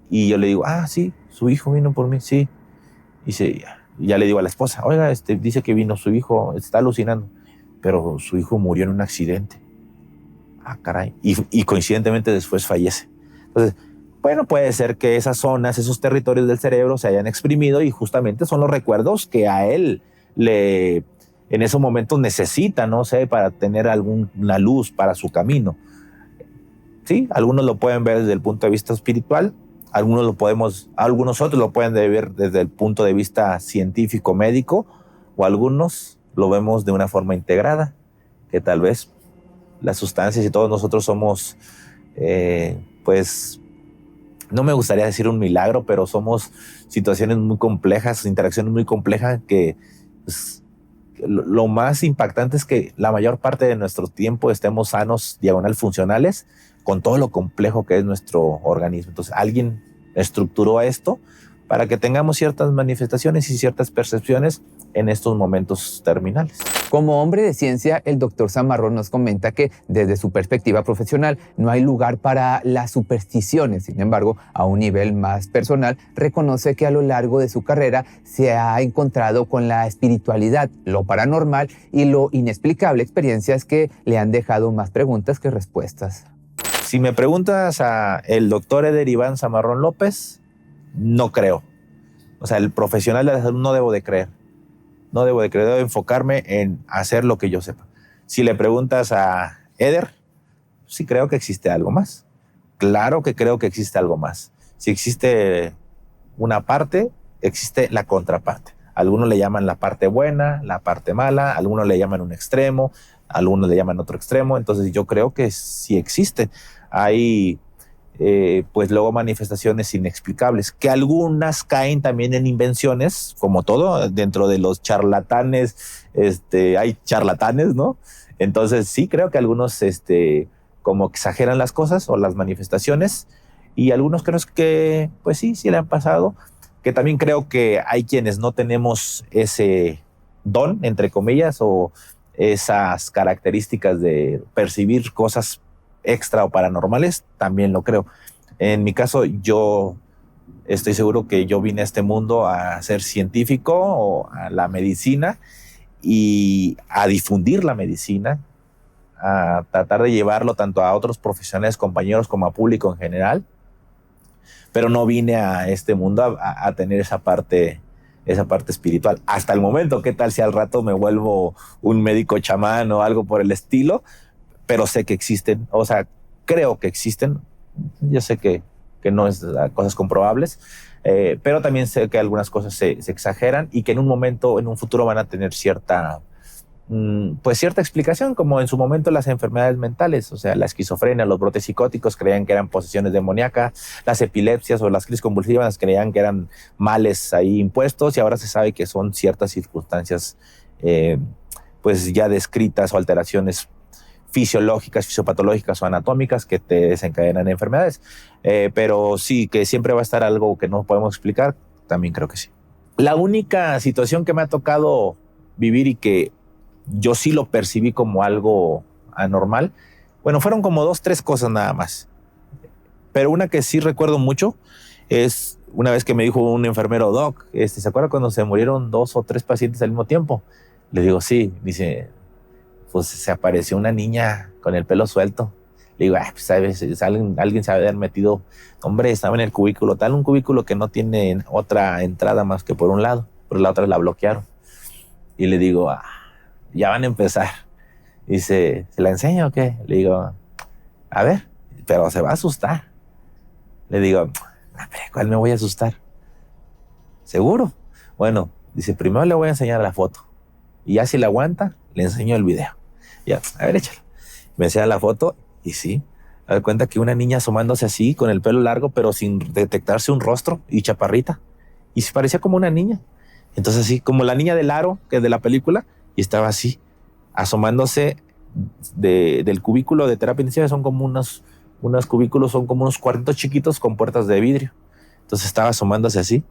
y yo le digo, sí, su hijo vino por mí, sí. Y ya le digo a la esposa, oiga, dice que vino su hijo, está alucinando, pero su hijo murió en un accidente. Caray. Y coincidentemente después fallece. Entonces, bueno, puede ser que esas zonas, esos territorios del cerebro se hayan exprimido y justamente son los recuerdos que a él en esos momentos necesita, no sé, para tener alguna luz para su camino. Sí, algunos lo pueden ver desde el punto de vista espiritual, algunos otros lo pueden ver desde el punto de vista científico, médico, o algunos lo vemos de una forma integrada, que tal vez las sustancias y todos nosotros somos, pues, no me gustaría decir un milagro, pero somos situaciones muy complejas, interacciones muy complejas que pues, lo más impactante es que la mayor parte de nuestro tiempo estemos sanos, diagonal funcionales, con todo lo complejo que es nuestro organismo. Entonces, alguien estructuró esto para que tengamos ciertas manifestaciones y ciertas percepciones en estos momentos terminales. Como hombre de ciencia, el doctor Zamarrón nos comenta que desde su perspectiva profesional no hay lugar para las supersticiones. Sin embargo, a un nivel más personal, reconoce que a lo largo de su carrera se ha encontrado con la espiritualidad, lo paranormal y lo inexplicable, experiencias que le han dejado más preguntas que respuestas. Si me preguntas a el doctor Eder Iván Zamarrón López, no creo. O sea, el profesional de la salud no debo de creer. No debo de creer, debo enfocarme en hacer lo que yo sepa. Si le preguntas a Eder, sí creo que existe algo más. Claro que creo que existe algo más. Si existe una parte, existe la contraparte. Algunos le llaman la parte buena, la parte mala, algunos le llaman un extremo, algunos le llaman otro extremo. Entonces yo creo que sí existe. Hay pues luego manifestaciones inexplicables, que algunas caen también en invenciones, como todo, dentro de los charlatanes, hay charlatanes, ¿no? Entonces sí creo que algunos como exageran las cosas o las manifestaciones, y algunos creo que pues sí le han pasado, que también creo que hay quienes no tenemos ese don, entre comillas, o esas características de percibir cosas extra o paranormales, también lo creo. En mi caso, yo estoy seguro que yo vine a este mundo a ser científico o a la medicina y a difundir la medicina, a tratar de llevarlo tanto a otros profesionales, compañeros, como a público en general. Pero no vine a este mundo a tener esa parte espiritual. Hasta el momento, ¿qué tal si al rato me vuelvo un médico chamán o algo por el estilo? Pero sé que existen, o sea, creo que existen. Yo sé que no es cosas comprobables, pero también sé que algunas cosas se exageran y que en un momento, en un futuro van a tener cierta explicación, como en su momento las enfermedades mentales, o sea, la esquizofrenia, los brotes psicóticos creían que eran posesiones demoníacas, las epilepsias o las crisis convulsivas creían que eran males ahí impuestos, y ahora se sabe que son ciertas circunstancias pues ya descritas o alteraciones fisiológicas, fisiopatológicas o anatómicas que te desencadenan enfermedades. Pero sí, que siempre va a estar algo que no podemos explicar, también creo que sí. La única situación que me ha tocado vivir y que yo sí lo percibí como algo anormal, bueno, fueron como 2, 3 cosas nada más. Pero una que sí recuerdo mucho es una vez que me dijo un enfermero: Doc, ¿se acuerda cuando se murieron 2 o 3 pacientes al mismo tiempo? Le digo, sí. Dice, pues se apareció una niña con el pelo suelto. Le digo, pues ¿sabes? Alguien se había haber metido. Hombre, estaba en el cubículo, un cubículo que no tiene otra entrada más que por un lado, por la otra la bloquearon. Y le digo, ya van a empezar. Dice, ¿se la enseño o qué? Le digo, a ver, pero se va a asustar. Le digo, ¿cuál me voy a asustar? ¿Seguro? Bueno, dice, primero le voy a enseñar la foto. Y ya si la aguanta, le enseño el video. Ya, a ver, échalo. Me enseña la foto y sí, me doy cuenta que una niña asomándose así, con el pelo largo, pero sin detectarse un rostro, y chaparrita. Y se parecía como una niña. Entonces así, como la niña del aro, que es de la película, y estaba así, asomándose del cubículo de terapia intensiva. Son como unos cubículos, son como unos cuartitos chiquitos con puertas de vidrio. Entonces estaba asomándose así.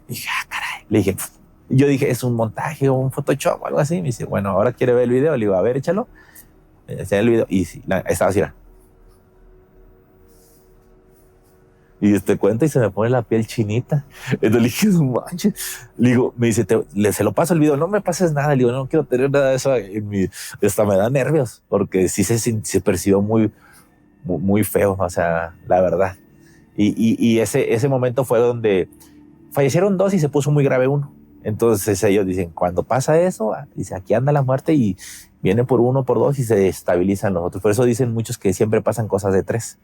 Y dije, caray. Le dije, yo dije, es un montaje o un Photoshop o algo así. Me dice, bueno, ahora quiere ver el video. Le digo, a ver, échalo. El video. Y sí, estaba así. Y te cuenta y se me pone la piel chinita. Entonces le dije, no manches. Le digo, me dice, se lo paso el video. No me pases nada. Le digo, no quiero tener nada de eso en mi... Hasta me da nervios, porque sí se percibió muy, muy, muy feo, o sea, la verdad. Y ese momento fue donde fallecieron 2 y se puso muy grave uno. Entonces ellos dicen, cuando pasa eso, dice, aquí anda la muerte y viene por 1, por 2 y se estabilizan los otros. Por eso dicen muchos que siempre pasan cosas de 3.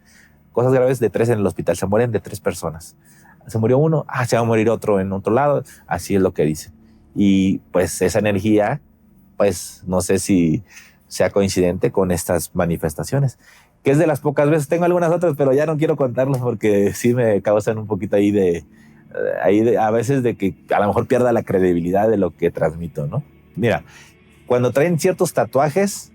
Cosas graves de 3 en el hospital. Se mueren de 3 personas. Se murió uno, se va a morir otro en otro lado. Así es lo que dicen. Y pues esa energía, pues no sé si sea coincidente con estas manifestaciones, que es de las pocas veces. Tengo algunas otras, pero ya no quiero contarlas porque sí me causan un poquito ahí a veces de que a lo mejor pierda la credibilidad de lo que transmito, ¿no? Mira, cuando traen ciertos tatuajes,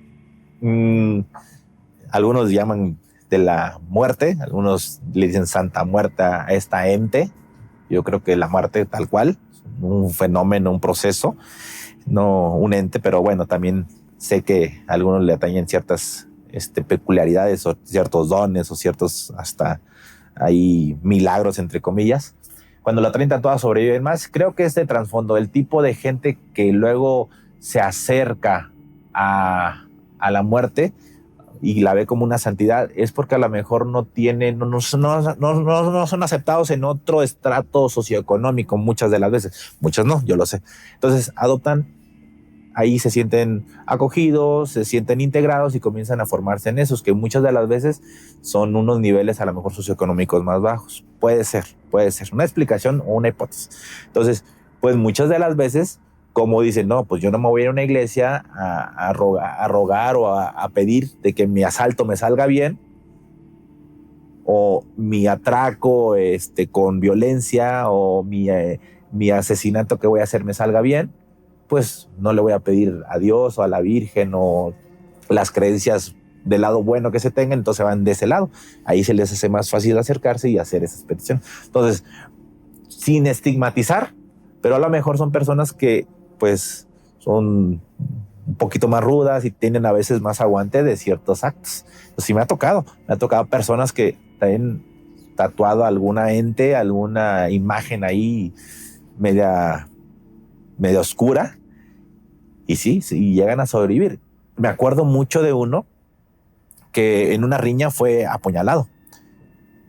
algunos llaman de la muerte, algunos le dicen Santa Muerta a esta ente. Yo creo que la muerte tal cual, un fenómeno, un proceso, no un ente, pero bueno, también sé que a algunos le atañen ciertas peculiaridades o ciertos dones o ciertos hasta ahí milagros, entre comillas. Cuando la traen tatuada sobreviven más. Creo que este trasfondo, el tipo de gente que luego se acerca a la muerte y la ve como una santidad, es porque a lo mejor no son aceptados en otro estrato socioeconómico muchas de las veces. Muchas no, yo lo sé. Entonces adoptan, ahí se sienten acogidos, se sienten integrados y comienzan a formarse en esos que muchas de las veces son unos niveles a lo mejor socioeconómicos más bajos. Puede ser una explicación o una hipótesis. Entonces, pues muchas de las veces, como dicen, no, pues yo no me voy a ir a una iglesia a rogar o a pedir de que mi asalto me salga bien, o mi atraco con violencia, o mi asesinato que voy a hacer me salga bien. Pues no le voy a pedir a Dios o a la Virgen o las creencias del lado bueno que se tengan, entonces van de ese lado. Ahí se les hace más fácil acercarse y hacer esas peticiones. Entonces, sin estigmatizar, pero a lo mejor son personas que pues son un poquito más rudas y tienen a veces más aguante de ciertos actos. Pues sí me ha tocado personas que traen tatuado alguna ente, alguna imagen ahí media oscura y sí, llegan a sobrevivir. Me acuerdo mucho de uno que en una riña fue apuñalado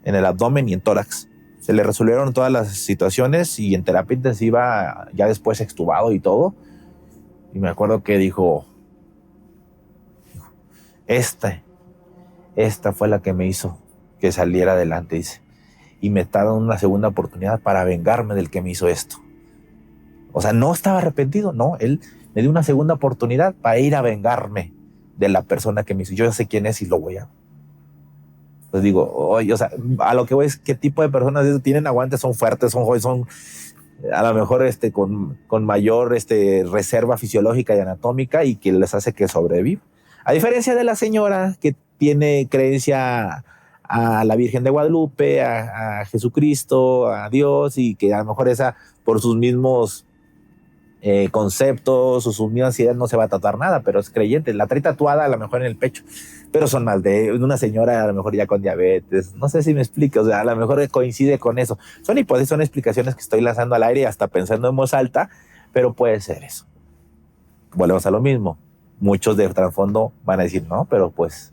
en el abdomen y en tórax. Se le resolvieron todas las situaciones y en terapia intensiva ya después extubado y todo. Y me acuerdo que dijo, esta fue la que me hizo que saliera adelante, dice. Y me está dando una segunda oportunidad para vengarme del que me hizo esto. O sea, no estaba arrepentido, no. Él me dio una segunda oportunidad para ir a vengarme de la persona que me hizo. Yo ya sé quién es y lo voy a... Pues digo, oye, o sea, a lo que voy es qué tipo de personas tienen aguante, son fuertes, son jóvenes, son a lo mejor con mayor reserva fisiológica y anatómica y que les hace que sobrevivan. A diferencia de la señora que tiene creencia a la Virgen de Guadalupe, a Jesucristo, a Dios, y que a lo mejor esa por sus mismos conceptos o sus mismas ideas no se va a tatuar nada, pero es creyente. La trae tatuada a lo mejor en el pecho, pero son más de una señora a lo mejor ya con diabetes. No sé si me explico, o sea, a lo mejor coincide con eso. Son hipótesis, son explicaciones que estoy lanzando al aire y hasta pensando en voz alta, pero puede ser eso. Volvemos a lo mismo. Muchos de trasfondo van a decir, no, pero pues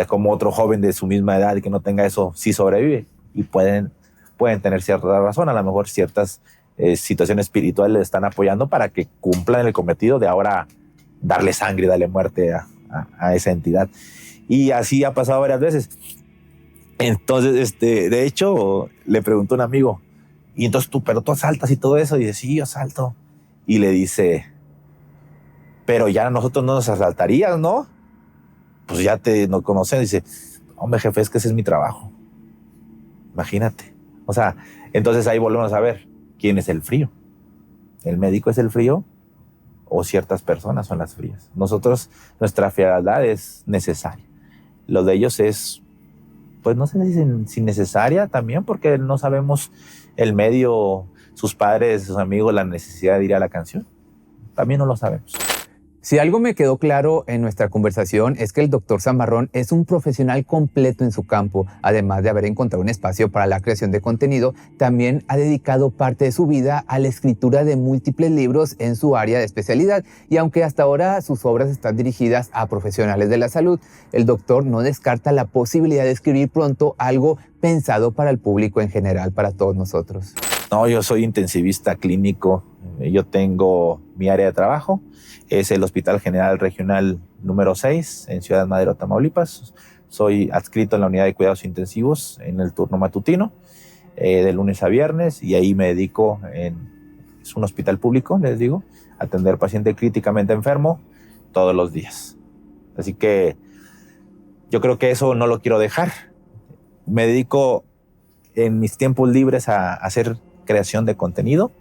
como otro joven de su misma edad y que no tenga eso, sí sobrevive. Y pueden tener cierta razón, a lo mejor ciertas situaciones espirituales le están apoyando para que cumplan el cometido de ahora darle sangre, darle muerte a esa entidad. Y así ha pasado varias veces. Entonces, de hecho, le preguntó un amigo, y entonces pero tú asaltas y todo eso, y dice, sí, yo asalto. Y le dice, pero ya nosotros no nos asaltarías, ¿no? Pues ya nos conocen. Dice, hombre, jefe, es que ese es mi trabajo. Imagínate. O sea, entonces ahí volvemos a ver quién es el frío. ¿El médico es el frío o ciertas personas son las frías? Nosotros, nuestra frialdad es necesaria. Lo de ellos es, pues no sé si necesaria también, porque no sabemos el medio, sus padres, sus amigos, la necesidad de ir a la canción. También no lo sabemos. Si algo me quedó claro en nuestra conversación es que el Dr. Zamarrón es un profesional completo en su campo. Además de haber encontrado un espacio para la creación de contenido, también ha dedicado parte de su vida a la escritura de múltiples libros en su área de especialidad. Y aunque hasta ahora sus obras están dirigidas a profesionales de la salud, el doctor no descarta la posibilidad de escribir pronto algo pensado para el público en general, para todos nosotros. No, yo soy intensivista clínico. Yo tengo mi área de trabajo. Es el Hospital General Regional número 6 en Ciudad Madero, Tamaulipas. Soy adscrito en la unidad de cuidados intensivos en el turno matutino, de lunes a viernes, y ahí me dedico, es un hospital público, les digo, a atender paciente críticamente enfermo todos los días. Así que yo creo que eso no lo quiero dejar. Me dedico en mis tiempos libres a hacer creación de contenido,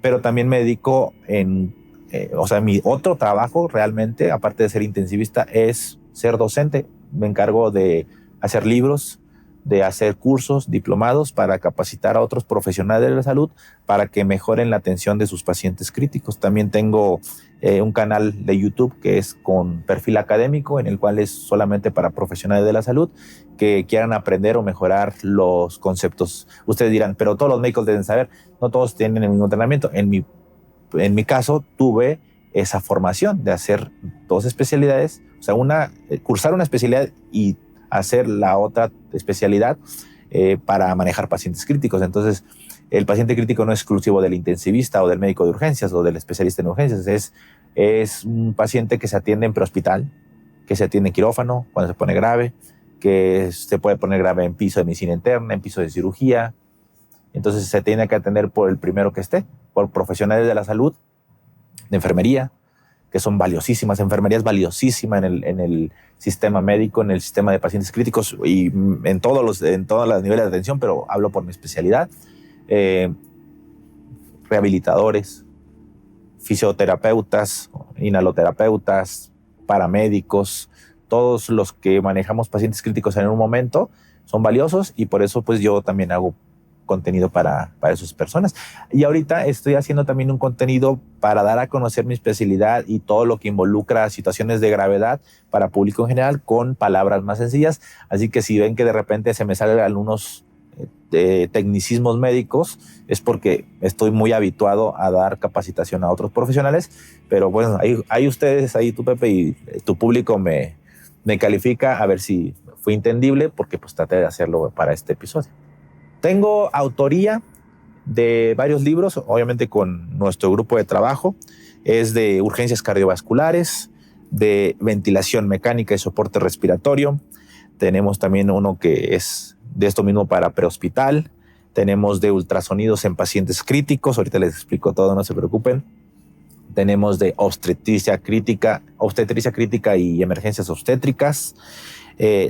pero también me dedico mi otro trabajo realmente, aparte de ser intensivista, es ser docente. Me encargo de hacer libros, de hacer cursos, diplomados para capacitar a otros profesionales de la salud para que mejoren la atención de sus pacientes críticos. También tengo un canal de YouTube que es con perfil académico, en el cual es solamente para profesionales de la salud que quieran aprender o mejorar los conceptos. Ustedes dirán, pero todos los médicos deben saber. No todos tienen el mismo entrenamiento. En mi caso, tuve esa formación de hacer dos especialidades, o sea, cursar una especialidad y hacer la otra especialidad para manejar pacientes críticos. Entonces, el paciente crítico no es exclusivo del intensivista o del médico de urgencias o del especialista en urgencias. Es un paciente que se atiende en prehospital, que se atiende en quirófano cuando se pone grave, que se puede poner grave en piso de medicina interna, en piso de cirugía. Entonces, se tiene que atender por el primero que esté, por profesionales de la salud, de enfermería, que son valiosísimas. Enfermería es valiosísima en el sistema médico, en el sistema de pacientes críticos y en todos los niveles de atención, pero hablo por mi especialidad. Rehabilitadores, fisioterapeutas, inhaloterapeutas, paramédicos, todos los que manejamos pacientes críticos en un momento son valiosos y por eso pues yo también hago contenido para esas personas. Y ahorita estoy haciendo también un contenido para dar a conocer mi especialidad y todo lo que involucra situaciones de gravedad para público en general con palabras más sencillas. Así que si ven que de repente se me salen algunos tecnicismos médicos, es porque estoy muy habituado a dar capacitación a otros profesionales. Pero bueno, ahí ustedes, ahí tú, Pepe, y tu público me califica a ver si fue entendible, porque pues traté de hacerlo para este episodio. Tengo autoría de varios libros, obviamente con nuestro grupo de trabajo. Es de urgencias cardiovasculares, de ventilación mecánica y soporte respiratorio. Tenemos también uno que es de esto mismo para prehospital. Tenemos de ultrasonidos en pacientes críticos. Ahorita les explico todo, no se preocupen. Tenemos de obstetricia crítica y emergencias obstétricas.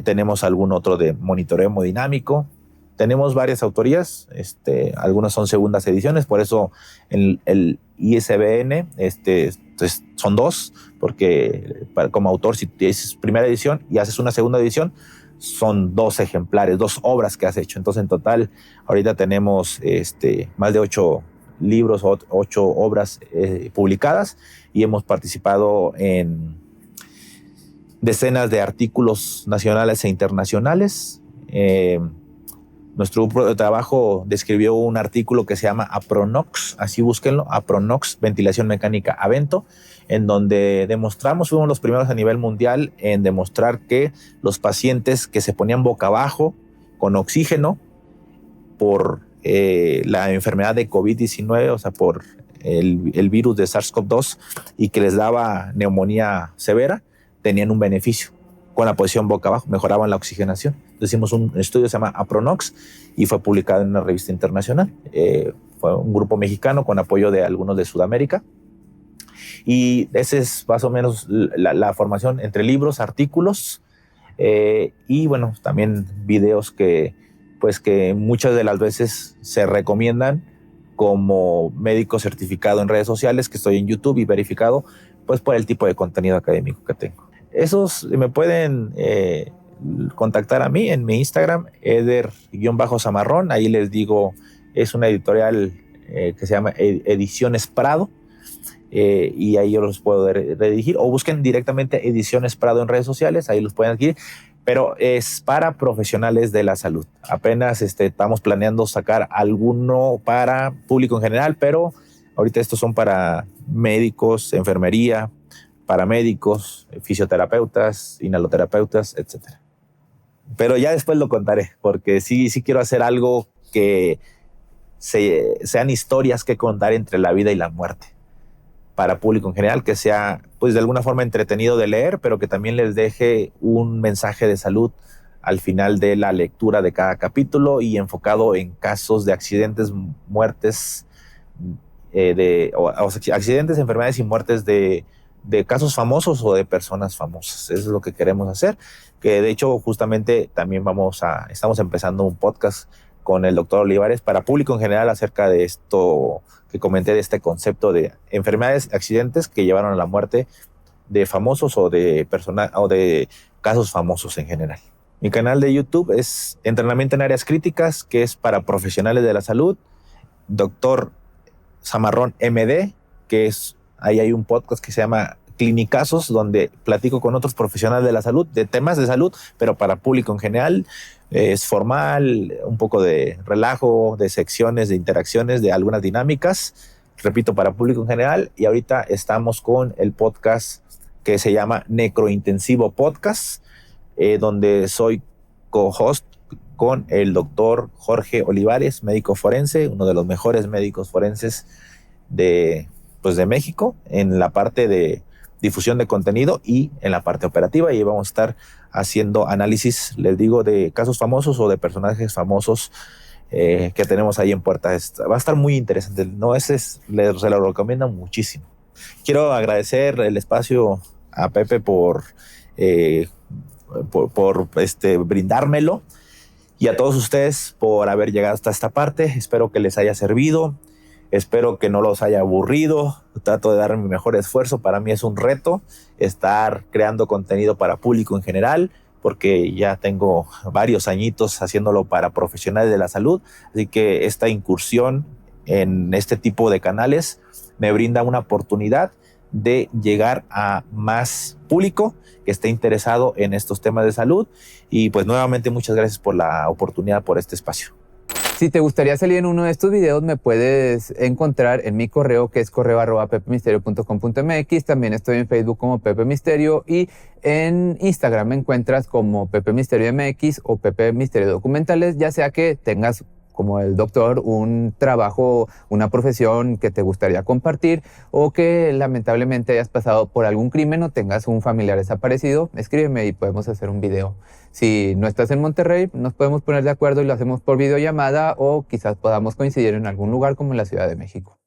Tenemos algún otro de monitoreo hemodinámico. Tenemos varias autorías, algunas son segundas ediciones, por eso el ISBN son 2, porque como autor, si tienes primera edición y haces una segunda edición, son 2 ejemplares, 2 obras que has hecho. Entonces, en total, ahorita tenemos más de 8 libros, 8 obras publicadas, y hemos participado en decenas de artículos nacionales e internacionales. Nuestro grupo de trabajo describió un artículo que se llama APRONOX, así búsquenlo, APRONOX, ventilación mecánica Avento, en donde fuimos los primeros a nivel mundial en demostrar que los pacientes que se ponían boca abajo con oxígeno por la enfermedad de COVID-19, o sea, por el virus de SARS-CoV-2, y que les daba neumonía severa, tenían un beneficio. Con la posición boca abajo mejoraban la oxigenación. Entonces hicimos un estudio que se llama APRONOX y fue publicado en una revista internacional. Fue un grupo mexicano con apoyo de algunos de Sudamérica. Y esa es más o menos la formación entre libros, artículos y bueno, también videos que muchas de las veces se recomiendan como médico certificado en redes sociales, que estoy en YouTube y verificado pues por el tipo de contenido académico que tengo. Esos me pueden contactar a mí en mi Instagram, eder_zamarrón. Ahí les digo, es una editorial que se llama Ediciones Prado, y ahí yo los puedo redirigir, o busquen directamente Ediciones Prado en redes sociales, ahí los pueden adquirir, pero es para profesionales de la salud. Apenas estamos planeando sacar alguno para público en general, pero ahorita estos son para médicos, enfermería, paramédicos, fisioterapeutas, inhaloterapeutas, etc. Pero ya después lo contaré, porque sí quiero hacer algo que sean historias que contar entre la vida y la muerte para público en general, que sea pues de alguna forma entretenido de leer, pero que también les deje un mensaje de salud al final de la lectura de cada capítulo, y enfocado en casos de accidentes, muertes, accidentes, enfermedades y muertes de casos famosos o de personas famosas. Eso es lo que queremos hacer, que de hecho justamente también estamos empezando un podcast con el doctor Olivares para público en general acerca de esto que comenté, de este concepto de enfermedades, accidentes que llevaron a la muerte de famosos o de casos famosos en general. Mi canal de YouTube es Entrenamiento en Áreas Críticas, que es para profesionales de la salud. Doctor Zamarrón MD, que es, ahí hay un podcast que se llama Clinicazos, donde platico con otros profesionales de la salud, de temas de salud, pero para público en general. Es formal, un poco de relajo, de secciones, de interacciones, de algunas dinámicas, repito, para público en general. Y ahorita estamos con el podcast que se llama Necrointensivo Podcast, donde soy co-host con el doctor Jorge Olivares, médico forense, uno de los mejores médicos forenses de México, en la parte de difusión de contenido y en la parte operativa. Y vamos a estar haciendo análisis, les digo, de casos famosos o de personajes famosos que tenemos ahí en puerta. Va a estar muy interesante. No, se lo recomiendo muchísimo. Quiero agradecer el espacio a Pepe por brindármelo, y a todos ustedes por haber llegado hasta esta parte. Espero que les haya servido. Espero que no los haya aburrido. Trato de dar mi mejor esfuerzo. Para mí es un reto estar creando contenido para público en general, porque ya tengo varios añitos haciéndolo para profesionales de la salud, así que esta incursión en este tipo de canales me brinda una oportunidad de llegar a más público que esté interesado en estos temas de salud. Y pues nuevamente muchas gracias por la oportunidad, por este espacio. Si te gustaría salir en uno de estos videos, me puedes encontrar en mi correo, que es correo@pepemisterio.com.mx. También estoy en Facebook como Pepe Misterio y en Instagram me encuentras como Pepe Misterio MX o Pepe Misterio Documentales, ya sea que tengas, como el doctor, un trabajo, una profesión que te gustaría compartir o que lamentablemente hayas pasado por algún crimen o tengas un familiar desaparecido, escríbeme y podemos hacer un video. Si no estás en Monterrey, nos podemos poner de acuerdo y lo hacemos por videollamada o quizás podamos coincidir en algún lugar como en la Ciudad de México.